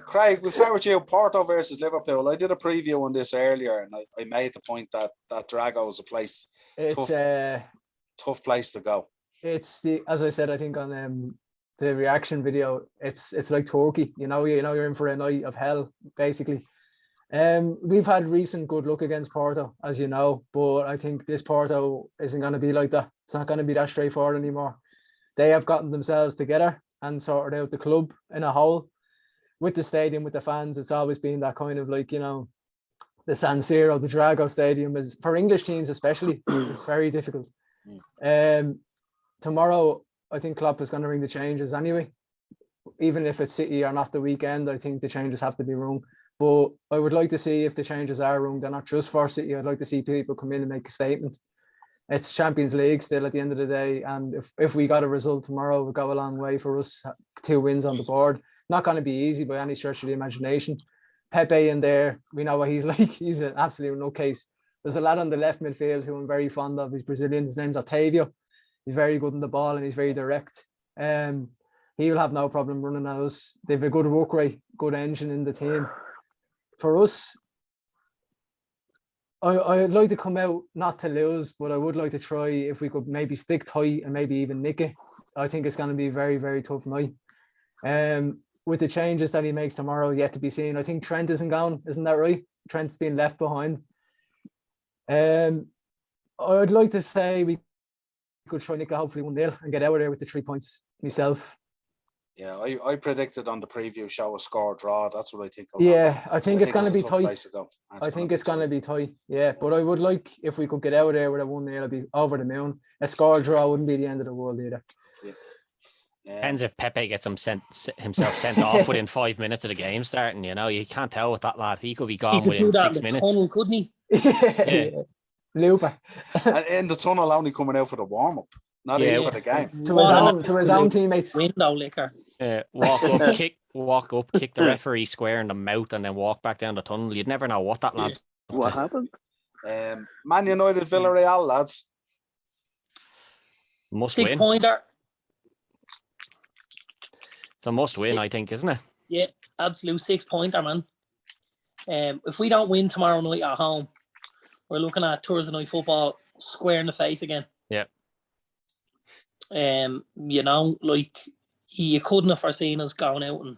Craig, we'll start with you. Porto versus Liverpool. I did a preview on this earlier, and I made the point that Drago is a place. It's tough place to go. It's as I said, I think on the reaction video, it's like Turkey. You're in for a night of hell, basically. We've had recent good luck against Porto, as you know, but I think this Porto isn't going to be like that. It's not going to be that straightforward anymore. They have gotten themselves together and sorted out the club in a whole. With the stadium, with the fans, it's always been that kind of like, the San Siro, the Drago Stadium is, for English teams especially, it's very difficult. Tomorrow, I think Klopp is going to ring the changes anyway. Even if it's City or not the weekend, I think the changes have to be rung. But I would like to see if the changes are rung, they're not just for City. I'd like to see people come in and make a statement. It's Champions League still at the end of the day. And if we got a result tomorrow, it would go a long way for us. 2 wins on the board. Not going to be easy by any stretch of the imagination. Pepe in there, we know what he's like. He's an absolute nutcase. There's a lad on the left midfield who I'm very fond of. He's Brazilian. His name's Otavio. He's very good on the ball and he's very direct. He will have no problem running at us. They have a good work rate, good engine in the team. For us, I'd like to come out not to lose, but I would like to try if we could maybe stick tight and maybe even nick it. I think it's going to be a very, very tough night. With the changes that he makes tomorrow, yet to be seen. I think Trent isn't gone, isn't that right? Trent's been left behind. I'd like to say we could try nick it hopefully 1-0 and get out of there with the 3 points myself. Yeah, I predicted on the preview show a score draw. That's what I think. I think it's going to be tight. I think it's going to be tight. Yeah, but I would like if we could get out of there with a 1-0, it'll be over the moon. A score draw wouldn't be the end of the world either. Depends if Pepe gets himself sent off within 5 minutes of the game starting. You can't tell with that lad. He could be gone within 6 minutes. Tunnel, couldn't he? Yeah. Looper. And in the tunnel, only coming out for the warm up. Not even for the game. To his own teammates. Window liquor. Walk up, kick the referee square in the mouth, and then walk back down the tunnel. You'd never know what that lad's. What happened? Man United, Villarreal, lads. Must win. 6-pointer. It's a must win, I think, isn't it? Yeah, absolute 6-pointer, man. If we don't win tomorrow night at home, we're looking at Thursday night football square in the face again. Yeah. You couldn't have foreseen us going out and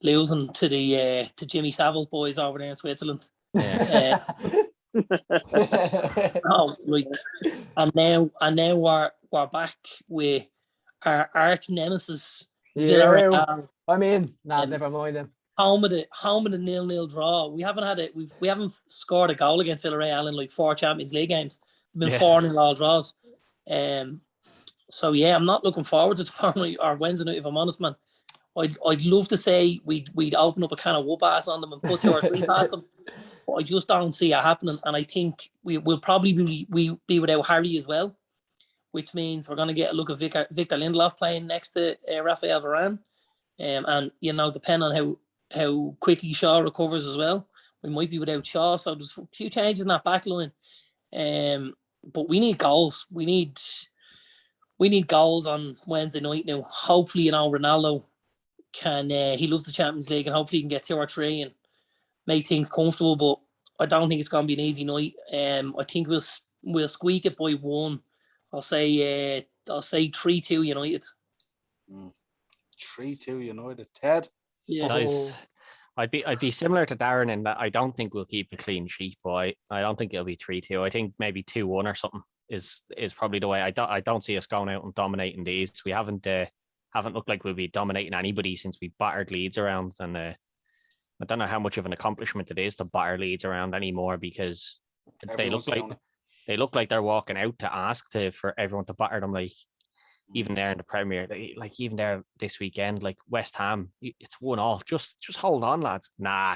losing to the to Jimmy Savile's boys over there in Switzerland. Yeah. And now we're back with our arch nemesis. Villarreal. Never mind them. Home of the 0-0 draw. We haven't scored a goal against Villarreal in like 4 Champions League games. We've been 4-0 all draws. So yeah, I'm not looking forward to tomorrow night or Wednesday night, if I'm honest, man. I'd love to say we'd open up a can of whoop ass on them and put 2 or 3 past them, but I just don't see it happening. And I think we'll probably be without Harry as well, which means we're going to get a look at Victor Lindelof playing next to Rafael Varane, and depending on how quickly Shaw recovers as well, we might be without Shaw. So there's a few changes in that back line, but we need goals. We need goals on Wednesday night now. Hopefully, Ronaldo can. He loves the Champions League, and hopefully he can get 2 or 3 and make things comfortable. But I don't think it's going to be an easy night. I think we'll squeak it by 1. I'll say 3-2 United. 3-2 United. Ted. Yeah. Guys, I'd be similar to Darren in that I don't think we'll keep a clean sheet, but I don't think it'll be 3-2. I think maybe 2-1 or something is probably the way. I don't see us going out and dominating these. We haven't haven't looked like we'll be dominating anybody since we battered Leeds around. And I don't know how much of an accomplishment it is to batter Leeds around anymore, because Everyone's doing it. they look like they're walking out to ask for everyone to batter them. Like even there in the Premier, like even there this weekend, like West Ham, it's 1-1. Just hold on, lads. Nah,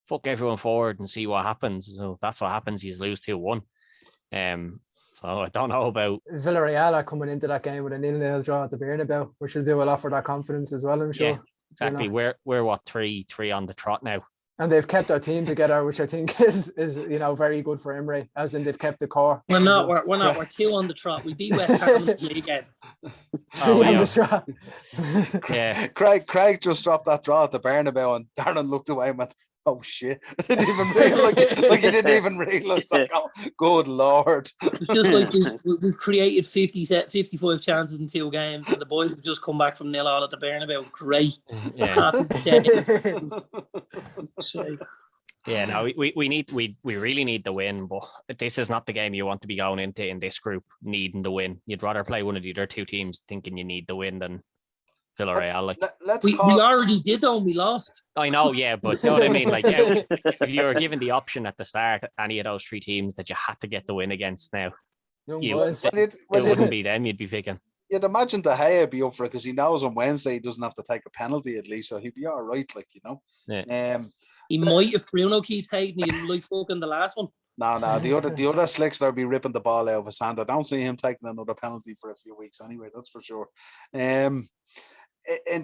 fuck everyone forward and see what happens. So that's what happens. You lose 2-1. So I don't know about Villarreal are coming into that game with a 0-0 draw at the Bernabeu, which will do a lot for that confidence as well, I'm sure. Yeah, exactly. You know? We're what, three on the trot now. And they've kept their team together, which I think is very good for Emery, as in they've kept the core. We're not. We're 2 on the trot. We beat West Ham in the league game. Three on the trot. Yeah. Craig just dropped that draw at the Bernabeu, and Darren looked away and went, "Oh shit!" I didn't even realize, like he didn't even realize. Like, oh, good lord! It's just like we've created 55 chances in 2 games, and the boys have just come back from 0-0 at the Bernabeu. Great. Yeah. Yeah, no, we really need the win, but this is not the game you want to be going into in this group needing the win. You'd rather play one of the other 2 teams thinking you need the win than Villarreal. We already did though, we lost. I know, yeah, but you know what I mean? Like, yeah, if you were given the option at the start, any of those 3 teams that you had to get the win against now, it wouldn't be them you'd be picking. You'd imagine De Gea be up for it because he knows on Wednesday he doesn't have to take a penalty at least, so he'd be all right, like, you know. Yeah. He might if Bruno keeps taking it like fucking the last one. No, the other slickster be ripping the ball out of his hand. I don't see him taking another penalty for a few weeks anyway, that's for sure. In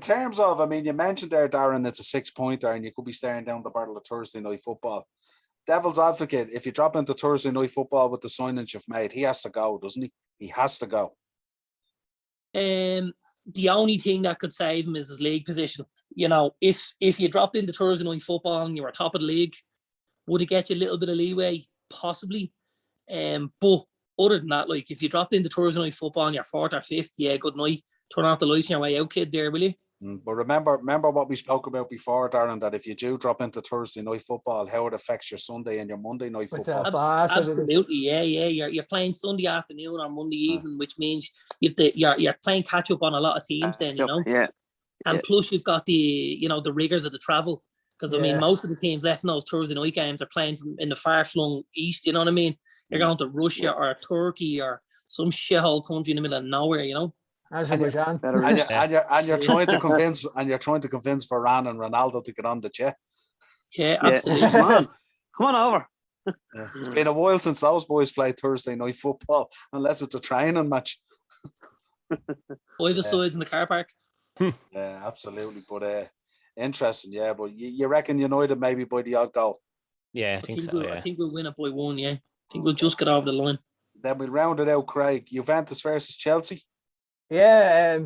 terms of, I mean, you mentioned there, Darren, it's a 6-pointer and you could be staring down the barrel of Thursday night football. Devil's advocate, if you drop into Thursday night football with the signings you've made, he has to go, doesn't he? He has to go. The only thing that could save him is his league position. You know, if you dropped into Thursday night football and you were top of the league, would it get you a little bit of leeway? Possibly. But other than that, like if you dropped into Thursday night football and you're 4th or 5th, yeah, good night. Turn off the lights on your way out, kid, there, will you? But remember what we spoke about before, Darren, that if you do drop into Thursday night football, how it affects your Sunday and your Monday night football. Absolutely, yeah. You're playing Sunday afternoon or Monday evening, which means you're playing catch up on a lot of teams then, you know. Yeah. And plus you've got the rigors of the travel. Because I mean, most of the teams left in those Thursday night games are playing from in the far flung east, you know what I mean? You're going to Russia or Turkey or some shithole country in the middle of nowhere, you know. And you're trying to convince Varane and Ronaldo to get on the jet. Yeah, absolutely. Come on over. Yeah. It's been a while since those boys played Thursday night football, unless it's a training match. Either sides in the car park. Yeah, absolutely. But interesting, yeah. But you reckon United maybe by the odd goal? Yeah, I think so. I think we'll win it by 1. Yeah, I think we'll just get over the line. Then we'll round it out, Craig. Juventus versus Chelsea. Yeah,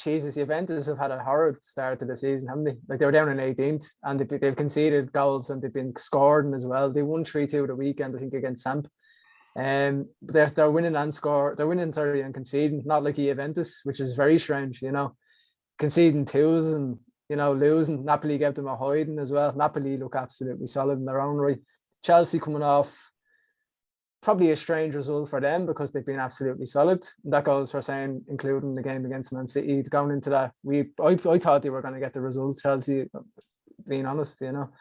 Jesus, Juventus have had a horrid start to the season, haven't they? Like they were down in 18th and they've conceded goals and they've been scoring as well. They won 3-2 the weekend, I think, against Samp. They're winning and conceding, not like Juventus, which is very strange, you know. Conceding 2s and, you know, losing. Napoli gave them a hiding as well. Napoli look absolutely solid in their own right. Chelsea coming off probably a strange result for them because they've been absolutely solid. That goes for saying, including the game against Man City. Going into that, I thought they were going to get the result, Chelsea, being honest, you know.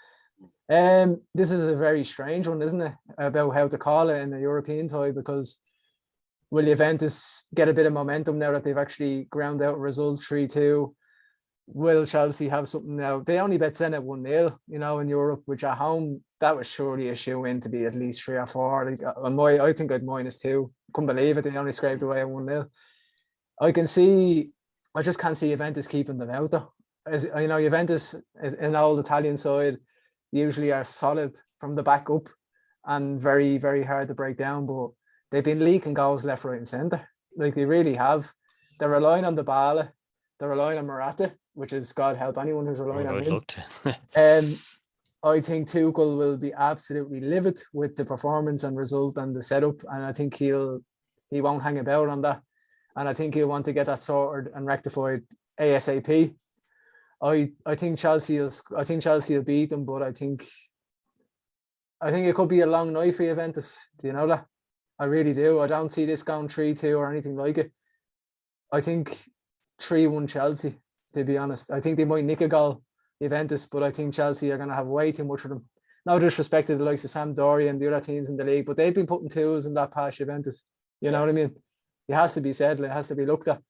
This is a very strange one, isn't it? About how to call it in a European tie, because will Juventus get a bit of momentum now that they've actually ground out a result 3-2? Will Chelsea have something now? They only bet Zenit 1-0, you know, in Europe, which at home, that was surely a shoe-in to be at least 3 or 4. I think I'd -2. Couldn't believe it. They only scraped away at 1-0. I just can't see Juventus keeping them out though. As you know, Juventus, an old Italian side, usually are solid from the back up and very, very hard to break down, but they've been leaking goals left, right and centre. Like they really have. They're relying on Dybala. They're relying on Morata, which is God help anyone who's relying on him. I think Tuchel will be absolutely livid with the performance and result and the setup, and I think he won't hang about on that, and I think he'll want to get that sorted and rectified ASAP. I think Chelsea will beat them, but I think it could be a long night for Juventus. Do you know that? I really do. I don't see this going 3-2 or anything like it. I think 3-1 Chelsea, to be honest. I think they might nick a goal, Juventus, but I think Chelsea are going to have way too much of them. No disrespect to the likes of Sampdoria and the other teams in the league, but they've been putting twos in that past Juventus. You know what I mean? It has to be said, it has to be looked at.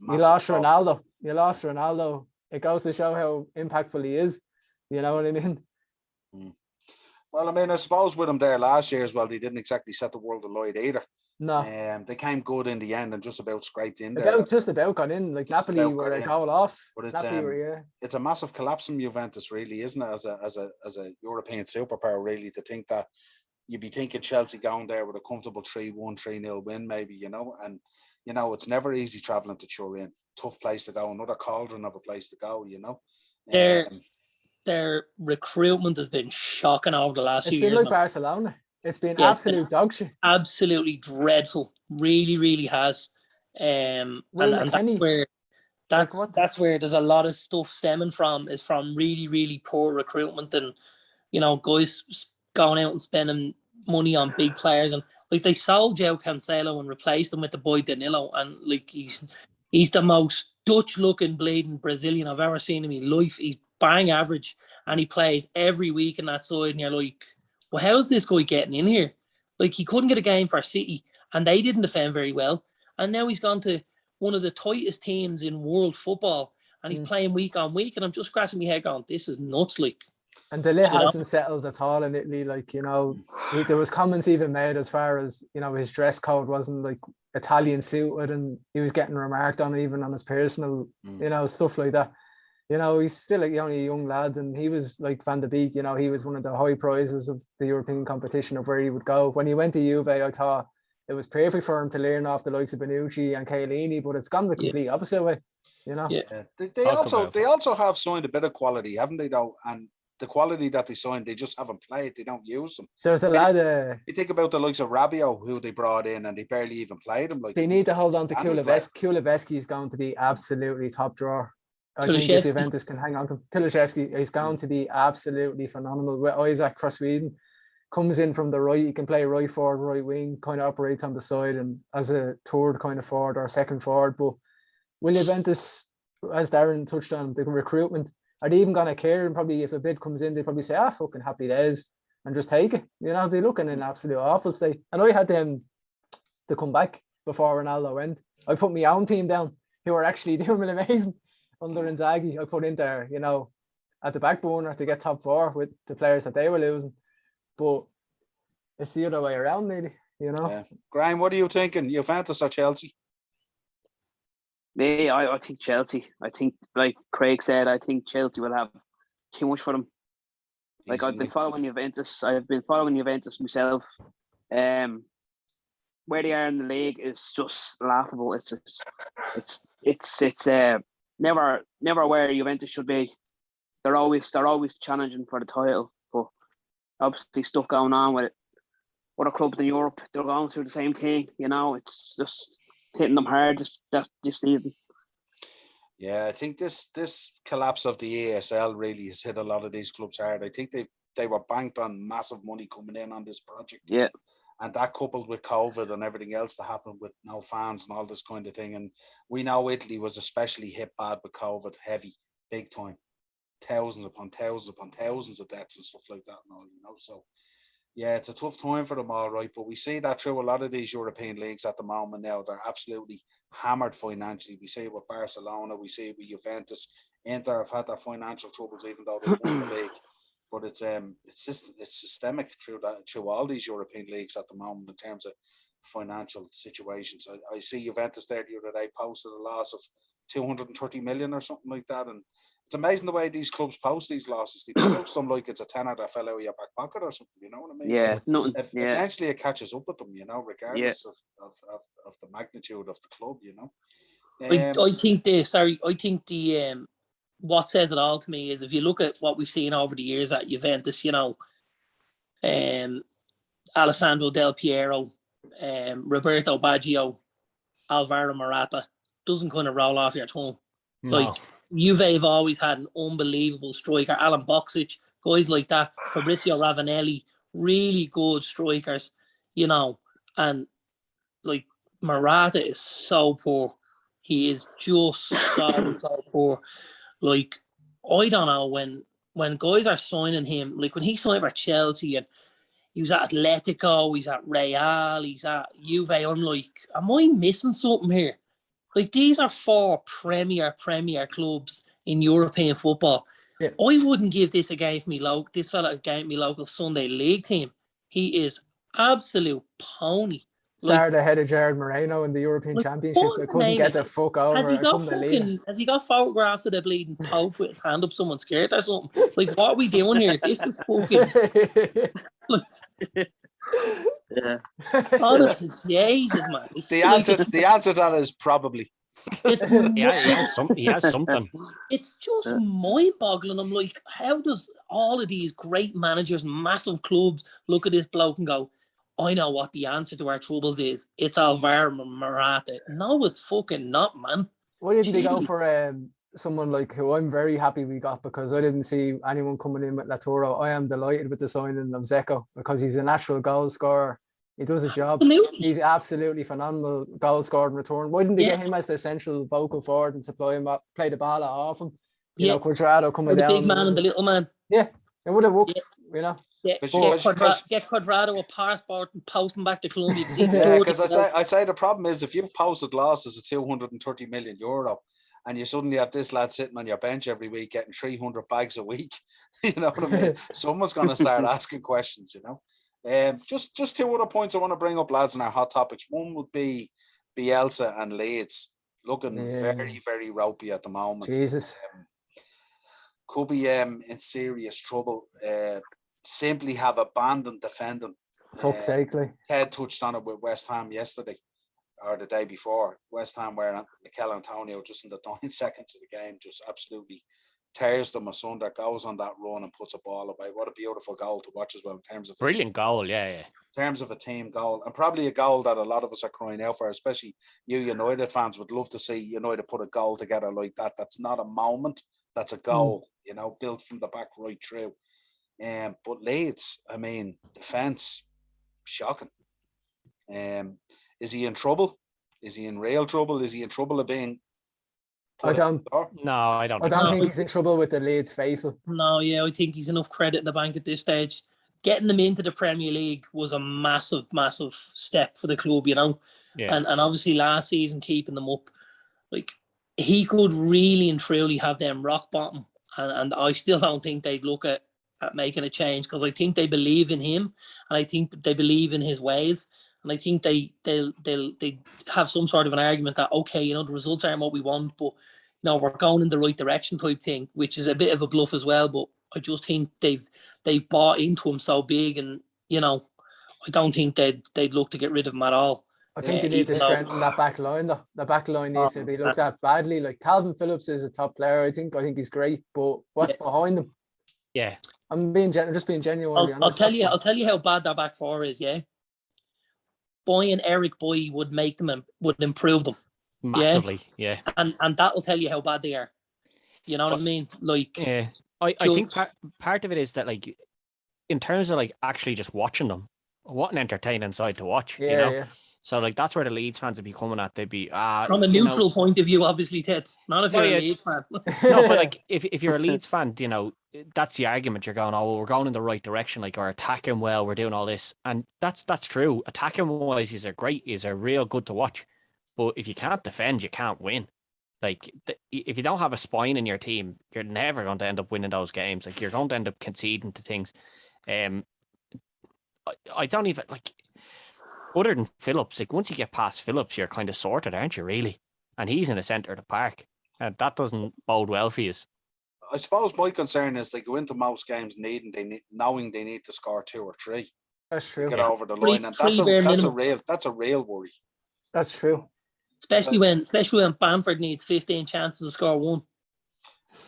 You lost Ronaldo. You lost Ronaldo. It goes to show how impactful he is. You know what I mean? Well, I mean, I suppose with him there last year as well, they didn't exactly set the world alight either. No. They came good in the end and just about scraped in there. Just about got in. Like Napoli were a goal off. But it's a massive collapse from Juventus, really, isn't it? As a European superpower, really, to think that you'd be thinking Chelsea going there with a comfortable 3-1, 3-0 win, maybe, you know. And, you know, it's never easy travelling to Turin. Tough place to go. Another cauldron of a place to go, you know. Their recruitment has been shocking over the last few years. It's been like Barcelona. It's been absolute dog shit. Absolutely dreadful. Really, really has. And that's where there's a lot of stuff stemming from, is from really, really poor recruitment, and, you know, guys going out and spending money on big players. And like, they sold João Cancelo and replaced him with the boy Danilo, and like he's the most Dutch looking bleeding Brazilian I've ever seen in my life. He's bang average, and he plays every week in that side, and you're like, well, how's this guy getting in here? Like, he couldn't get a game for City, and they didn't defend very well. And now he's gone to one of the tightest teams in world football, and he's playing week on week. And I'm just scratching my head going, this is nuts. Like, and De Ligt hasn't settled at all in Italy. Like, you know, there was comments even made as far as, you know, his dress code wasn't like Italian suited, and he was getting remarked on even on his personal, you know, stuff like that. You know, he's still only a young lad, and he was like Van de Beek, you know, he was one of the high prizes of the European competition of where he would go. When he went to Juve, I thought it was perfect for him to learn off the likes of Bonucci and Chiellini, but it's gone the complete opposite way, you know. Yeah. They also have signed a bit of quality, haven't they, though? And the quality that they signed, they just haven't played. They don't use them. There's a lot of... You think about the likes of Rabiot, who they brought in, and they barely even played him. Like, they need to hold on to Kulusevski. Kulusevski is going to be absolutely top drawer. I think if Juventus can hang on to him. Kulusevski is going to be absolutely phenomenal. With Isaac for Sweden, comes in from the right, he can play right forward, right wing, kind of operates on the side and as a third kind of forward or second forward. But will Juventus, as Darren touched on, the recruitment, are they even going to care? And probably if a bid comes in, they probably say, fucking happy days, and just take it. You know, they're looking in an absolute awful state. And I had them to come back before Ronaldo went. I put my own team down, who are actually doing amazing under Inzaghi. I put in there, you know, at the back burner to get top four with the players that they were losing. But it's the other way around, nearly, you know. Yeah. Graham, what are you thinking? Juventus or Chelsea? Me, I think Chelsea. I think, like Craig said, I think Chelsea will have too much for them. Like, I've been following Juventus. I've been following Juventus myself. Where they are in the league is just laughable. It's never where Juventus should be. They're always challenging for the title, but obviously stuff going on with it. Other clubs in Europe, they're going through the same thing. You know, it's just hitting them hard this season. Yeah, I think this collapse of the ESL really has hit a lot of these clubs hard. I think they were banked on massive money coming in on this project. Yeah. And that coupled with COVID and everything else that happened with no fans and all this kind of thing. And we know Italy was especially hit bad with COVID, heavy, big time. Thousands upon thousands upon thousands of deaths and stuff like that. And all, you know, so yeah, it's a tough time for them, all right. But we see that through a lot of these European leagues at the moment now. They're absolutely hammered financially. We see it with Barcelona, we see it with Juventus. Inter have had their financial troubles even though they won the league. But it's systemic through all these European leagues at the moment in terms of financial situations. I see Juventus there the other day posted a loss of 230 million or something like that, and it's amazing the way these clubs post these losses. They post them like it's a tenner that fell out of your back pocket or something. You know what I mean? Yeah, nothing. Eventually, it catches up with them. You know, regardless of the magnitude of the club. You know, I think the what says it all to me is if you look at what we've seen over the years at Juventus, you know, Alessandro Del Piero, Roberto Baggio, Alvaro Morata, doesn't kind of roll off your tongue. No. Like, Juve have always had an unbelievable striker, Alan Boksic, guys like that, Fabrizio Ravanelli, really good strikers, you know, and like Morata is so poor. He is just so poor. Like, I don't know, when guys are signing him, like when he signed for Chelsea and he was at Atletico, he's at Real, he's at Juve, I'm like, am I missing something here? Like, these are 4 premier clubs in European football. Yeah. I wouldn't give this a game for me this fella a game for me local Sunday league team. He is absolute pony. Started ahead of Jared Moreno in the European Championships. I couldn't get the fuck over. Has he got photographs of the bleeding Pope with his hand up someone's skirt or something? Like, what are we doing here? This is fucking. Yeah. Honestly, Jesus, man. The answer to that is probably. He has something. It's just mind-boggling. I'm like, how does all of these great managers, massive clubs, look at this bloke and go, I know what the answer to our troubles is. It's Alvaro Morata. No, it's fucking not, man. Why didn't they go for someone like who I'm very happy we got, because I didn't see anyone coming in with Laturo. I am delighted with the signing of Zeko because he's a natural goal scorer. He does a job. Absolutely. He's absolutely phenomenal goal scorer in return. Why didn't they get him as the essential vocal forward and supply him up, play the ball off him? You know, Quadrado coming down. The big man and the little man. Yeah, it would have worked, you know. Get Quadrado a passport and post him back to Colombia. Because I'd say the problem is if you've posted losses of €230 million and you suddenly have this lad sitting on your bench every week getting 300 bags a week, you know what I mean? Someone's going to start asking questions, you know. Just 2 other points I want to bring up, lads, in our hot topics. One would be Bielsa and Leeds looking very, very ropey at the moment. Jesus. Could be in serious trouble. Simply have abandoned defending. Fuck's sake. Ted touched on it with West Ham yesterday or the day before. West Ham, where Mikel Antonio just in the 9 seconds of the game just absolutely tears them asunder, goes on that run and puts a ball away. What a beautiful goal to watch as well in terms of brilliant goal, in terms of a team goal, and probably a goal that a lot of us are crying out for, especially you United fans would love to see United put a goal together like that. That's not a moment, that's a goal, you know, built from the back right through. But Leeds, I mean, defence, shocking. Is he in trouble? Is he in real trouble? Is he in trouble of being? I don't think he's in trouble with the Leeds faithful. No, I think he's enough credit in the bank at this stage. Getting them into the Premier League was a massive, massive step for the club, you know. Yeah. And obviously last season keeping them up, like he could really and truly have them rock bottom. And I still don't think they'd look at making a change, because I think they believe in him and I think they believe in his ways. And I think they'll have some sort of an argument that, okay, you know, the results aren't what we want, but, you know, we're going in the right direction type thing, which is a bit of a bluff as well. But I just think they've bought into him so big, and, you know, I don't think they'd look to get rid of him at all. I think they need to strengthen that back line, though. The back line needs to be looked at badly. Like Calvin Phillips is a top player. I think he's great, but what's behind him? Yeah, I'm just being genuinely honest. I'll tell you how bad their back four is. Yeah. Boy and Eric Boy would improve them massively, yeah. And that'll tell you how bad they are. You know what I mean? Like, yeah, I think part of it is that, like, in terms of like actually just watching them, what an entertaining side to watch. Yeah, you know? yeah. So like that's where the Leeds fans would be coming at. They'd be from a neutral point of view, obviously, Ted. Not if you're a Leeds fan. No, but like if you're a Leeds fan, you know, that's the argument. You're going, oh, well, we're going in the right direction. Like, we're attacking well, we're doing all this, and that's true. Attacking wise, is a real good to watch. But if you can't defend, you can't win. Like, if you don't have a spine in your team, you're never going to end up winning those games. Like, you're going to end up conceding to things. I don't even like. Other than Phillips, like once you get past Phillips, you're kind of sorted, aren't you, really? And he's in the centre of the park. And that doesn't bode well for you. I suppose my concern is they go into most games knowing they need to score 2 or 3. That's true. Get over the line. And that's a real worry. That's true. Especially when Bamford needs 15 chances to score 1.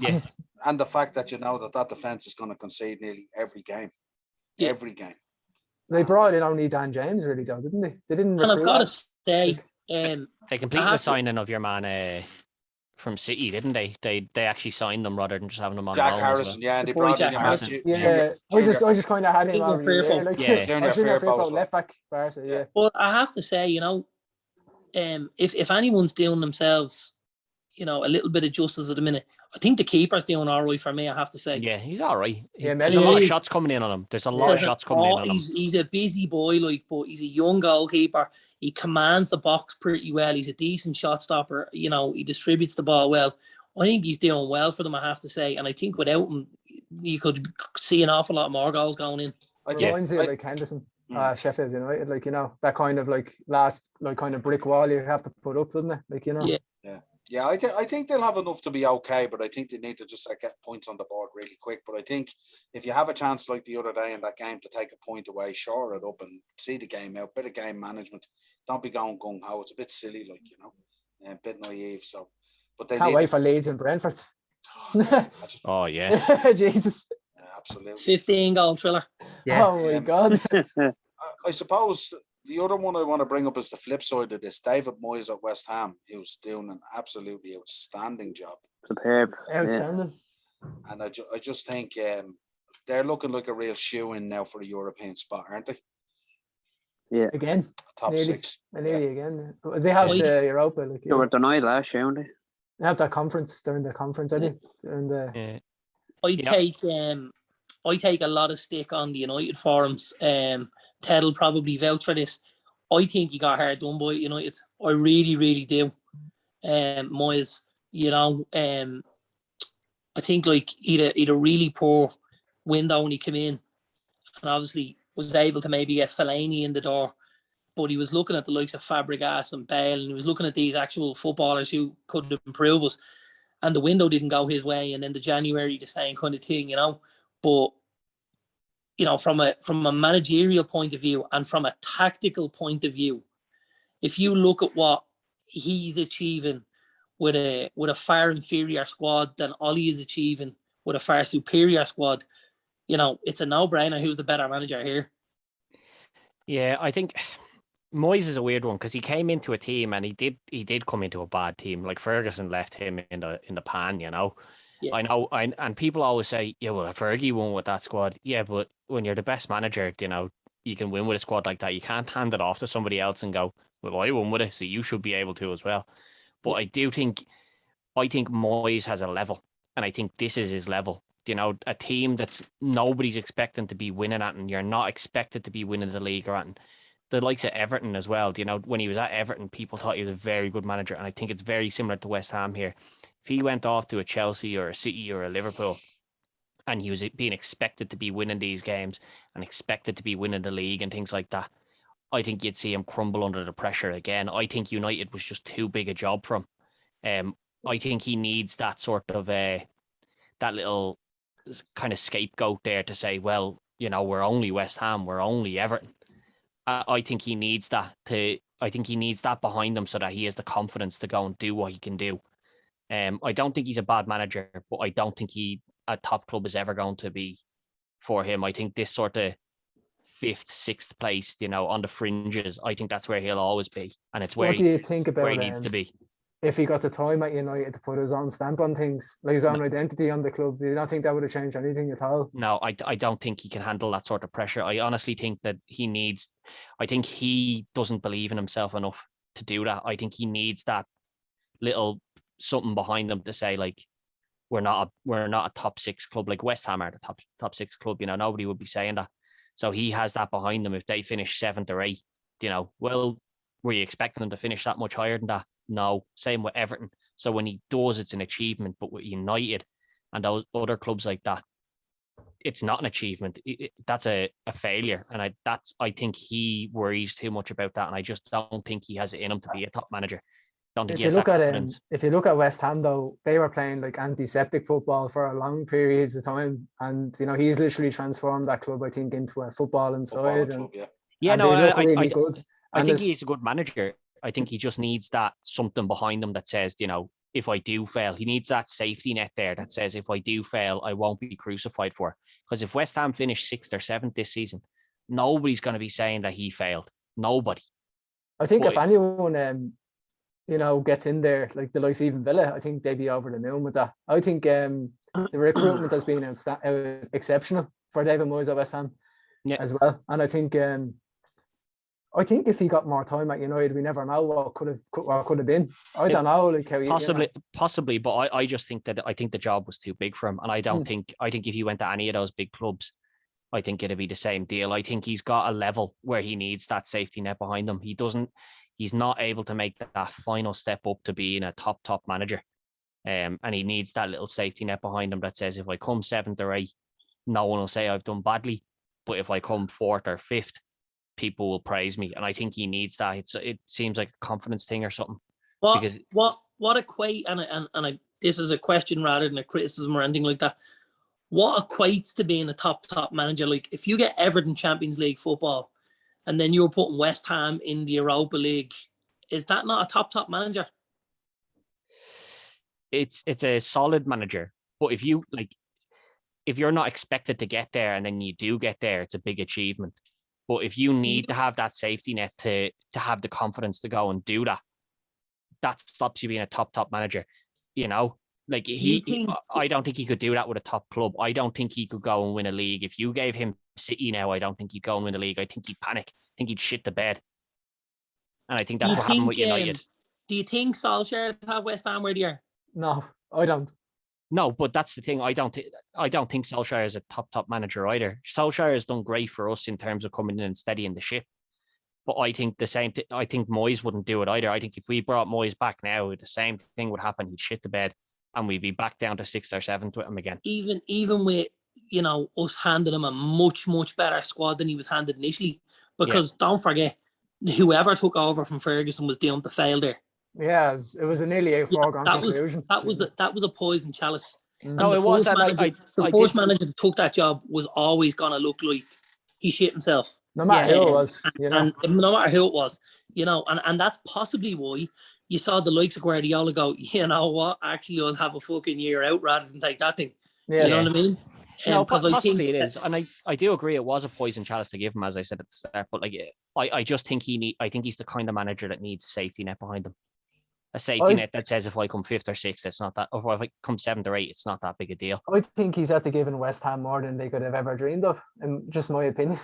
Yeah. And the fact that you know that defence is going to concede nearly every game. Yeah. Every game. They brought in only Dan James, really, though, didn't they? They didn't. And I've got to say, they completed the signing of your man from City, didn't they? They actually signed them rather than just having them on Jack loan. Harrison, yeah, and they brought in Harrison. Yeah, I just kind of had him on there. Like, Junior Firpo, left back, Barca, yeah. Well, I have to say, you know, if anyone's doing themselves, a little bit of justice at the minute, I think the keeper's doing all right for me, I have to say. Yeah, he's all right. Yeah, There's a lot of shots coming in on him. There's a lot of shots coming in on him. He's a busy boy, but he's a young goalkeeper. He commands the box pretty well. He's a decent shot stopper. He distributes the ball well. I think he's doing well for them, I have to say. And I think without him, you could see an awful lot more goals going in. Reminds you of like Henderson, Sheffield United, that kind of last kind of brick wall you have to put up, doesn't it? Yeah, I think they'll have enough to be okay, but I think they need to just get points on the board really quick. But I think if you have a chance like the other day in that game to take a point away, shore it up and see the game out, bit of game management. Don't be going gung-ho. It's a bit silly, a bit naive. So, but they can't wait for Leeds and Brentford. Oh yeah, Jesus! Yeah, absolutely. 15-goal thriller. Yeah. Oh my God. I suppose the other one I want to bring up is the flip side of this. David Moyes at West Ham, who's doing an absolutely outstanding job. Superb. Outstanding. And I just think they're looking like a real shoe-in now for the European spot, aren't they? Yeah. Again. Top nearly, 6. Nearly again. They have the Europa. They were denied last year, aren't they? They have that conference during the conference, I think. I take a lot of stick on the United forums. Ted will probably vouch for this. I think he got hard done by United. I really, really do. Moyes, I think he'd a really poor window when he came in, and obviously was able to maybe get Fellaini in the door, but he was looking at the likes of Fabregas and Bale, and he was looking at these actual footballers who could improve us, and the window didn't go his way, and then the January the same kind of thing, But from a managerial point of view and from a tactical point of view, if you look at what he's achieving with a far inferior squad than Ollie is achieving with a far superior squad, it's a no-brainer who's the better manager here. Yeah, I think Moyes is a weird one because he came into a team and he did come into a bad team. Like Ferguson left him in the pan, Yeah. I know, and people always say, yeah, well, Fergie won with that squad. Yeah, but when you're the best manager, you can win with a squad like that. You can't hand it off to somebody else and go, well, I won with it, so you should be able to as well. But I think Moyes has a level, and I think this is his level. A team that's nobody's expecting to be winning at, and you're not expected to be winning the league or at. The likes of Everton as well. When he was at Everton, people thought he was a very good manager, and I think it's very similar to West Ham here. If he went off to a Chelsea or a City or a Liverpool and he was being expected to be winning these games and expected to be winning the league and things like that, I think you'd see him crumble under the pressure again. I think United was just too big a job for him. I think he needs that sort of that little kind of scapegoat there to say, well, we're only West Ham, we're only Everton. I think he needs that behind him so that he has the confidence to go and do what he can do. I don't think he's a bad manager, but I don't think a top club is ever going to be for him. I think this sort of 5th, 6th place, on the fringes, I think that's where he'll always be, and it's where what do you think about where he needs to be. If he got the time at United to put his own stamp on things, like his own identity on the club? Do you not think that would have changed anything at all? No, I don't think he can handle that sort of pressure. I honestly think that I think he doesn't believe in himself enough to do that. I think he needs that little something behind them to say, like, we're not a top 6 club like West Ham are the top 6 club. Nobody would be saying that. So he has that behind them. If they finish 7th or 8th, well, were you expecting them to finish that much higher than that? No. Same with Everton. So when he does, it's an achievement. But with United and those other clubs like that, it's not an achievement. That's a failure. And I think he worries too much about that. And I just don't think he has it in him to be a top manager. If you look at West Ham, though, they were playing like antiseptic football for a long periods of time, and he's literally transformed that club, I think, into a football inside. I think he's a good manager. I think he just needs that something behind him that says, if I do fail, he needs that safety net there that says, if I do fail, I won't be crucified for it. Because if West Ham finish 6th or 7th this season, nobody's going to be saying that he failed. Nobody. I think if anyone gets in there, like the likes of even Villa, I think they'd be over the moon with that. I think the recruitment has been exceptional for David Moyes at West Ham as well. And I think I think if he got more time at United, we never know what could have been. I don't know, like how possibly, but I just think that I think the job was too big for him, and I think if he went to any of those big clubs, I think it'd be the same deal. I think he's got a level where he needs that safety net behind him. He's not able to make that final step up to being a top manager. And he needs that little safety net behind him that says, if I come 7th or 8th, no one will say I've done badly. But if I come 4th or 5th, people will praise me. And I think he needs that. It seems like a confidence thing or something. What equate, and this is a question rather than a criticism or anything like that. What equates to being a top manager? Like, if you get Everton Champions League football and then you're putting West Ham in the Europa League, is that not a top manager? It's a solid manager, but if you're not expected to get there and then you do get there, it's a big achievement. But if you need to have that safety net to have the confidence to go and do that, that stops you being a top manager. You know, like I don't think he could do that with a top club. I don't think he could go and win a league. If you gave him City now, I don't think he'd go and win a league. I think he'd panic. I think he'd shit the bed. And I think that's what happened with United. Do you think Solskjaer would have West Ham where they are? No, I don't. No, but that's the thing. I don't think Solskjaer is a top manager either. Solskjaer has done great for us in terms of coming in and steadying the ship. But I think the same thing. I think Moyes wouldn't do it either. I think if we brought Moyes back now, the same thing would happen. He'd shit the bed, and we'd be back down to 6th or 7th with him again. Even with us handing him a much better squad than he was handed initially, because don't forget, whoever took over from Ferguson was doomed to fail there. Yeah, it was a nearly a foregone conclusion. That was a poison chalice. No, it was. The first manager that took that job was always gonna look like he shit himself. No matter who it was, and no matter who it was, and that's possibly why you saw the likes of Guardiola go, you know what, actually I'll have a fucking year out rather than take that thing. Yeah. You know what I mean? No, possibly it is, and I do agree it was a poison chalice to give him, as I said at the start. But I just think I think he's the kind of manager that needs a safety net behind him. A safety net that says if I come 5th or 6th, it's not that. Or if I come 7th or 8th, it's not that big a deal. I think he's had to give in West Ham more than they could have ever dreamed of, in just my opinion.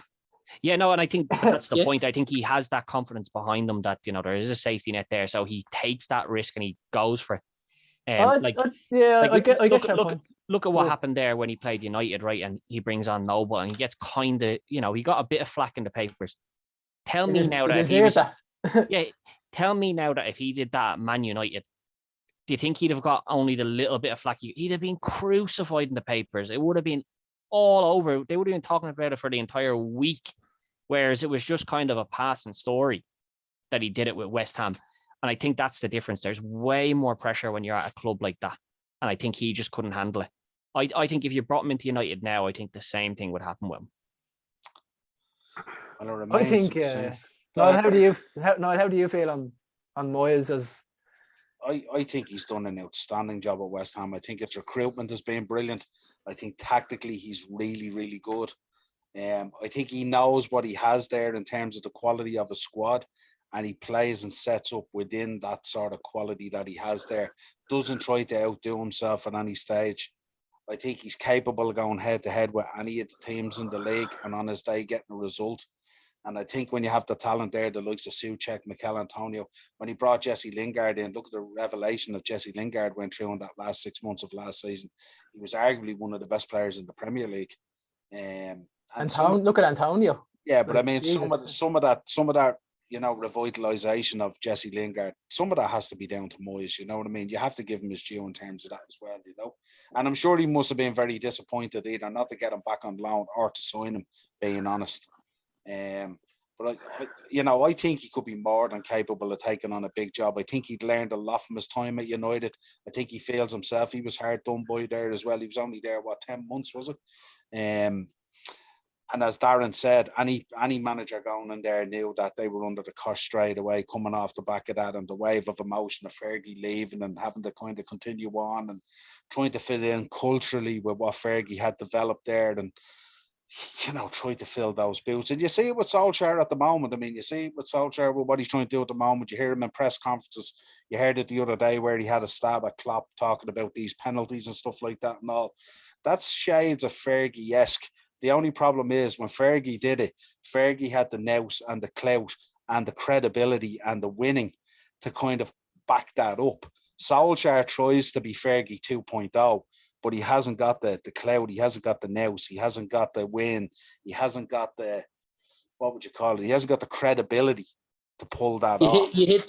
Yeah, no, and I think that's the point. I think he has that confidence behind him that there is a safety net there, so he takes that risk and he goes for it. I get your point. Look at what happened there when he played United, right? And he brings on Noble, and he gets kind of, he got a bit of flack in the papers. Tell me now that if he did that at Man United, do you think he'd have got only the little bit of flack? He'd have been crucified in the papers. It would have been all over. They would have been talking about it for the entire week, whereas it was just kind of a passing story that he did it with West Ham. And I think that's the difference. There's way more pressure when you're at a club like that. And I think he just couldn't handle it. I think if you brought him into United now, I think the same thing would happen with him. I think, Niall, how do you feel on Moyes as? I think he's done an outstanding job at West Ham. I think his recruitment has been brilliant. I think tactically he's really, really good. I think he knows what he has there in terms of the quality of a squad, and he plays and sets up within that sort of quality that he has there. Doesn't try to outdo himself at any stage. I think he's capable of going head to head with any of the teams in the league and on his day getting a result. And I think when you have the talent there, the likes of Souček, Mikel Antonio, when he brought Jesse Lingard in, look at the revelation that Jesse Lingard went through in that last 6 months of last season. He was arguably one of the best players in the Premier League. Look at Antonio. Yeah, but I mean, some of that, revitalization of Jesse Lingard, some of that has to be down to Moyes. You know what I mean? You have to give him his due in terms of that as well. And I'm sure he must have been very disappointed either not to get him back on loan or to sign him, being honest. But I think he could be more than capable of taking on a big job. I think he'd learned a lot from his time at United. I think he feels himself. He was hard done by there as well. He was only there 10 months, was it? And as Darren said, any manager going in there knew that they were under the cosh straight away, coming off the back of that and the wave of emotion of Fergie leaving and having to kind of continue on and trying to fit in culturally with what Fergie had developed there and try to fill those boots. And you see it with Solskjaer at the moment. I mean, you see it with Solskjaer with what he's trying to do at the moment. You hear him in press conferences. You heard it the other day where he had a stab at Klopp talking about these penalties and stuff like that and all. That's shades of Fergie-esque. The only problem is when Fergie did it, Fergie had the nous and the clout and the credibility and the winning to kind of back that up. Solskjaer tries to be Fergie 2.0, but he hasn't got the clout, he hasn't got the nous, he hasn't got the win, he hasn't got the, what would you call it? He hasn't got the credibility to pull that off. You hit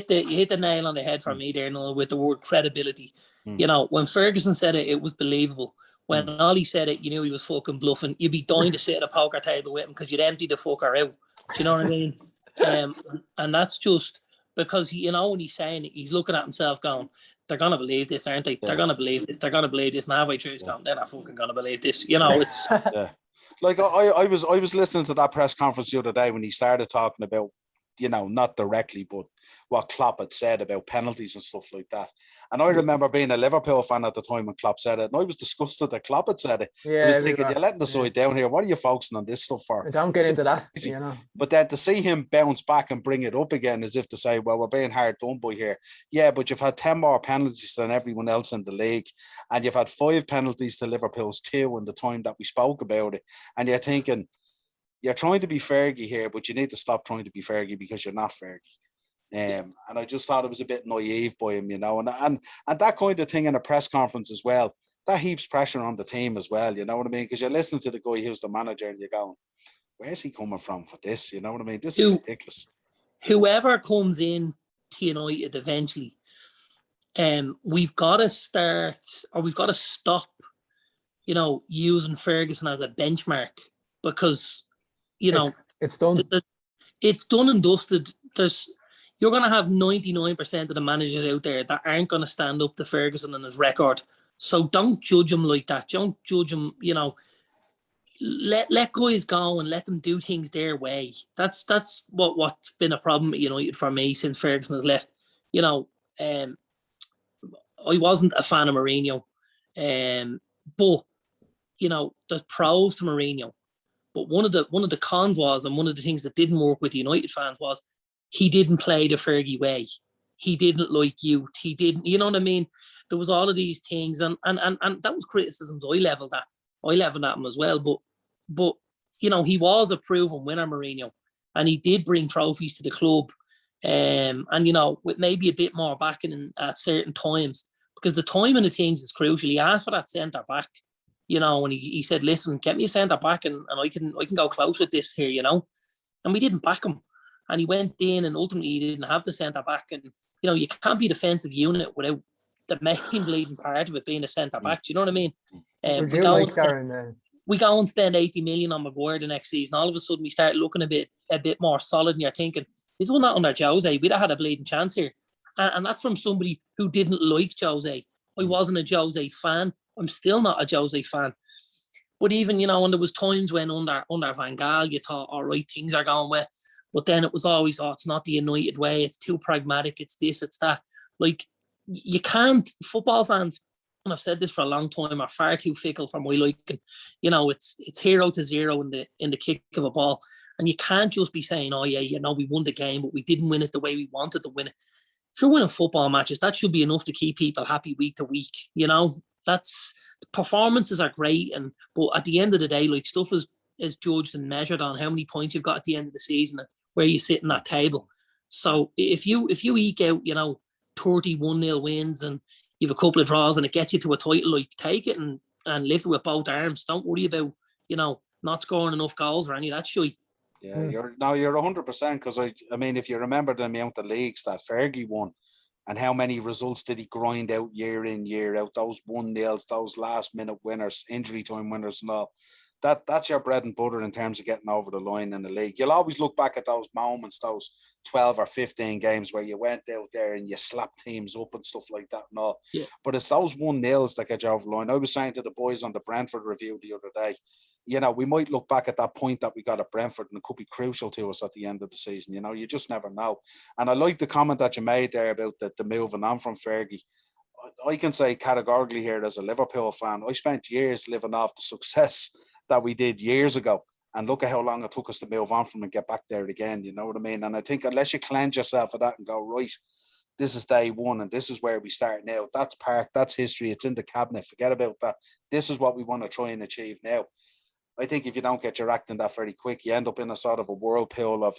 the nail on the head for me there, Noel, with the word credibility. You know, when Ferguson said it, it was believable. When Ollie said it, you knew he was fucking bluffing. You'd be dying to sit at a poker table with him because you'd empty the fucker out. Do you know what I mean? And that's just because, you know, when he's saying it, he's looking at himself going, they're going to believe this, aren't they? Yeah. They're going to believe this. They're going to believe this. And halfway through, he's going, they're not fucking going to believe this. You know, it's... Yeah. Like, I was listening to that press conference the other day when he started talking about, you know, not directly, but what Klopp had said about penalties and stuff like that. And I remember being a Liverpool fan at the time when Klopp said it, and I was disgusted that Klopp had said it. I was thinking, you're letting the side down here. What are you focusing on this stuff for? Don't get into that, you know. But then to see him bounce back and bring it up again as if to say, well, we're being hard done by here. Yeah, but you've had 10 more penalties than everyone else in the league. And you've had 5 penalties to Liverpool's 2 in the time that we spoke about it. And you're thinking, you're trying to be Fergie here, but you need to stop trying to be Fergie because you're not Fergie. And I just thought it was a bit naive by him, you know, and that kind of thing in a press conference as well, that heaps pressure on the team as well, you know what I mean? Because you're listening to the guy who's the manager and you're going, where's he coming from for this? You know what I mean? This is ridiculous. Whoever comes in to United eventually, we've got to start, or we've got to stop, you know, using Ferguson as a benchmark because, you know, it's done. It's done and dusted. You're going to have 99% of the managers out there that aren't going to stand up to Ferguson and his record. So don't judge him like that. Don't judge him, you know. Let guys go and let them do things their way. That's what's been a problem at United for me since Ferguson has left. You know, I wasn't a fan of Mourinho. But, you know, there's pros to Mourinho. But one of the cons was, and one of the things that didn't work with the United fans was, he didn't play the Fergie way. He didn't like youth. He didn't, you know what I mean? There was all of these things, and that was criticisms I leveled at him as well. But you know, he was a proven winner, Mourinho, and he did bring trophies to the club. And you know, with maybe a bit more backing at certain times, because the timing of things is crucial. He asked for that centre back, you know, and he said, "Listen, get me a centre back, and I can go close with this here," you know, and we didn't back him. And he went in and ultimately he didn't have the centre-back. And, you know, you can't be a defensive unit without the main bleeding part of it being a centre-back. Do you know what I mean? We go and spend 80 million on Maguire the next season. All of a sudden we start looking a bit more solid and you're thinking, we've done that under Jose. We'd have had a bleeding chance here. And that's from somebody who didn't like Jose. I wasn't a Jose fan. I'm still not a Jose fan. But even, you know, when there was times when under Van Gaal, you thought, all right, things are going well. But then it was always, it's not the United way. It's too pragmatic. It's this, it's that. Like, you can't, football fans, and I've said this for a long time, are far too fickle for my liking. You know, it's 0 to 0 in the kick of a ball. And you can't just be saying, oh yeah, you know, we won the game, but we didn't win it the way we wanted to win it. If you're winning football matches, that should be enough to keep people happy week to week. You know, performances are great. But at the end of the day, like, stuff is judged and measured on how many points you've got at the end of the season and where you sit in that table. So if you eke out, you know, 31-0 wins and you have a couple of draws and it gets you to a title, like, take it and lift it with both arms. Don't worry about, you know, not scoring enough goals or any of that shit. Yeah, you're 100%, because I mean, if you remember the amount of leagues that Fergie won and how many results did he grind out year in, year out, those 1-0s, those last minute winners, injury time winners and all. That's your bread and butter in terms of getting over the line in the league. You'll always look back at those moments, those 12 or 15 games where you went out there and you slapped teams up and stuff like that and all. Yeah. But it's those 1-0s that get you over the line. I was saying to the boys on the Brentford review the other day, you know, we might look back at that point that we got at Brentford and it could be crucial to us at the end of the season. You know, you just never know. And I like the comment that you made there about the moving on from Fergie. I can say categorically here as a Liverpool fan, I spent years living off the success that we did years ago, and look at how long it took us to move on from and get back there again. You know what I mean? And I think unless you cleanse yourself of that and go, right, this is day one and this is where we start now, that's park, that's history, it's in the cabinet, forget about that, this is what we want to try and achieve now. I think if you don't get your act in that very quick, you end up in a sort of a whirlpool of,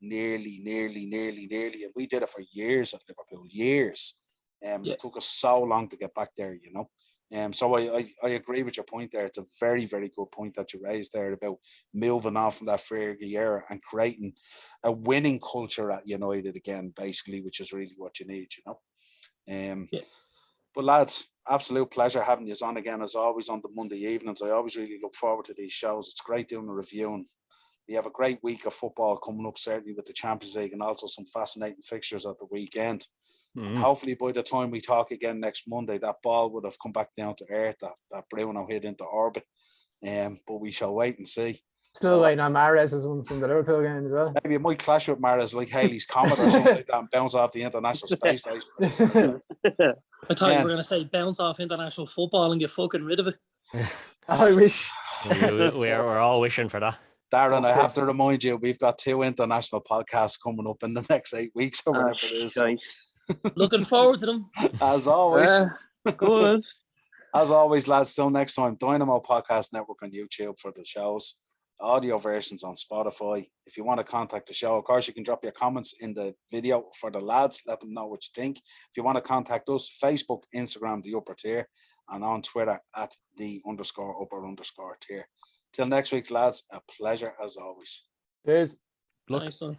nearly. And we did it for years at Liverpool, years. It took us so long to get back there, So I agree with your point there. It's a very, very good point that you raised there about moving on from that Fergie era and creating a winning culture at United again, basically, which is really what you need, But lads, absolute pleasure having you on again, as always, on the Monday evenings. I always really look forward to these shows. It's great doing a review. And we have a great week of football coming up, certainly with the Champions League and also some fascinating fixtures at the weekend. And hopefully by the time we talk again next Monday, that ball would have come back down to earth, that Bruno hit into orbit. But we shall wait and see. Still waiting on Mahrez's one from the Liverpool game as well. Maybe it might clash with Mahrez, like Halley's Comet or something like that, and bounce off the International Space Station. I thought you were going to say bounce off international football and get fucking rid of it. I wish. We're all wishing for that. Darren, I have to remind you, we've got 2 international podcasts coming up in the next 8 weeks or whatever it is. So. Looking forward to them. As always. Good. As always, lads, till next time, Dynamo Podcast Network on YouTube for the shows. Audio versions on Spotify. If you want to contact the show, of course, you can drop your comments in the video for the lads. Let them know what you think. If you want to contact us, Facebook, Instagram, The Upper Tier, and on Twitter at @the_upper_tier. Till next week, lads, a pleasure as always. Cheers. Look. Nice one.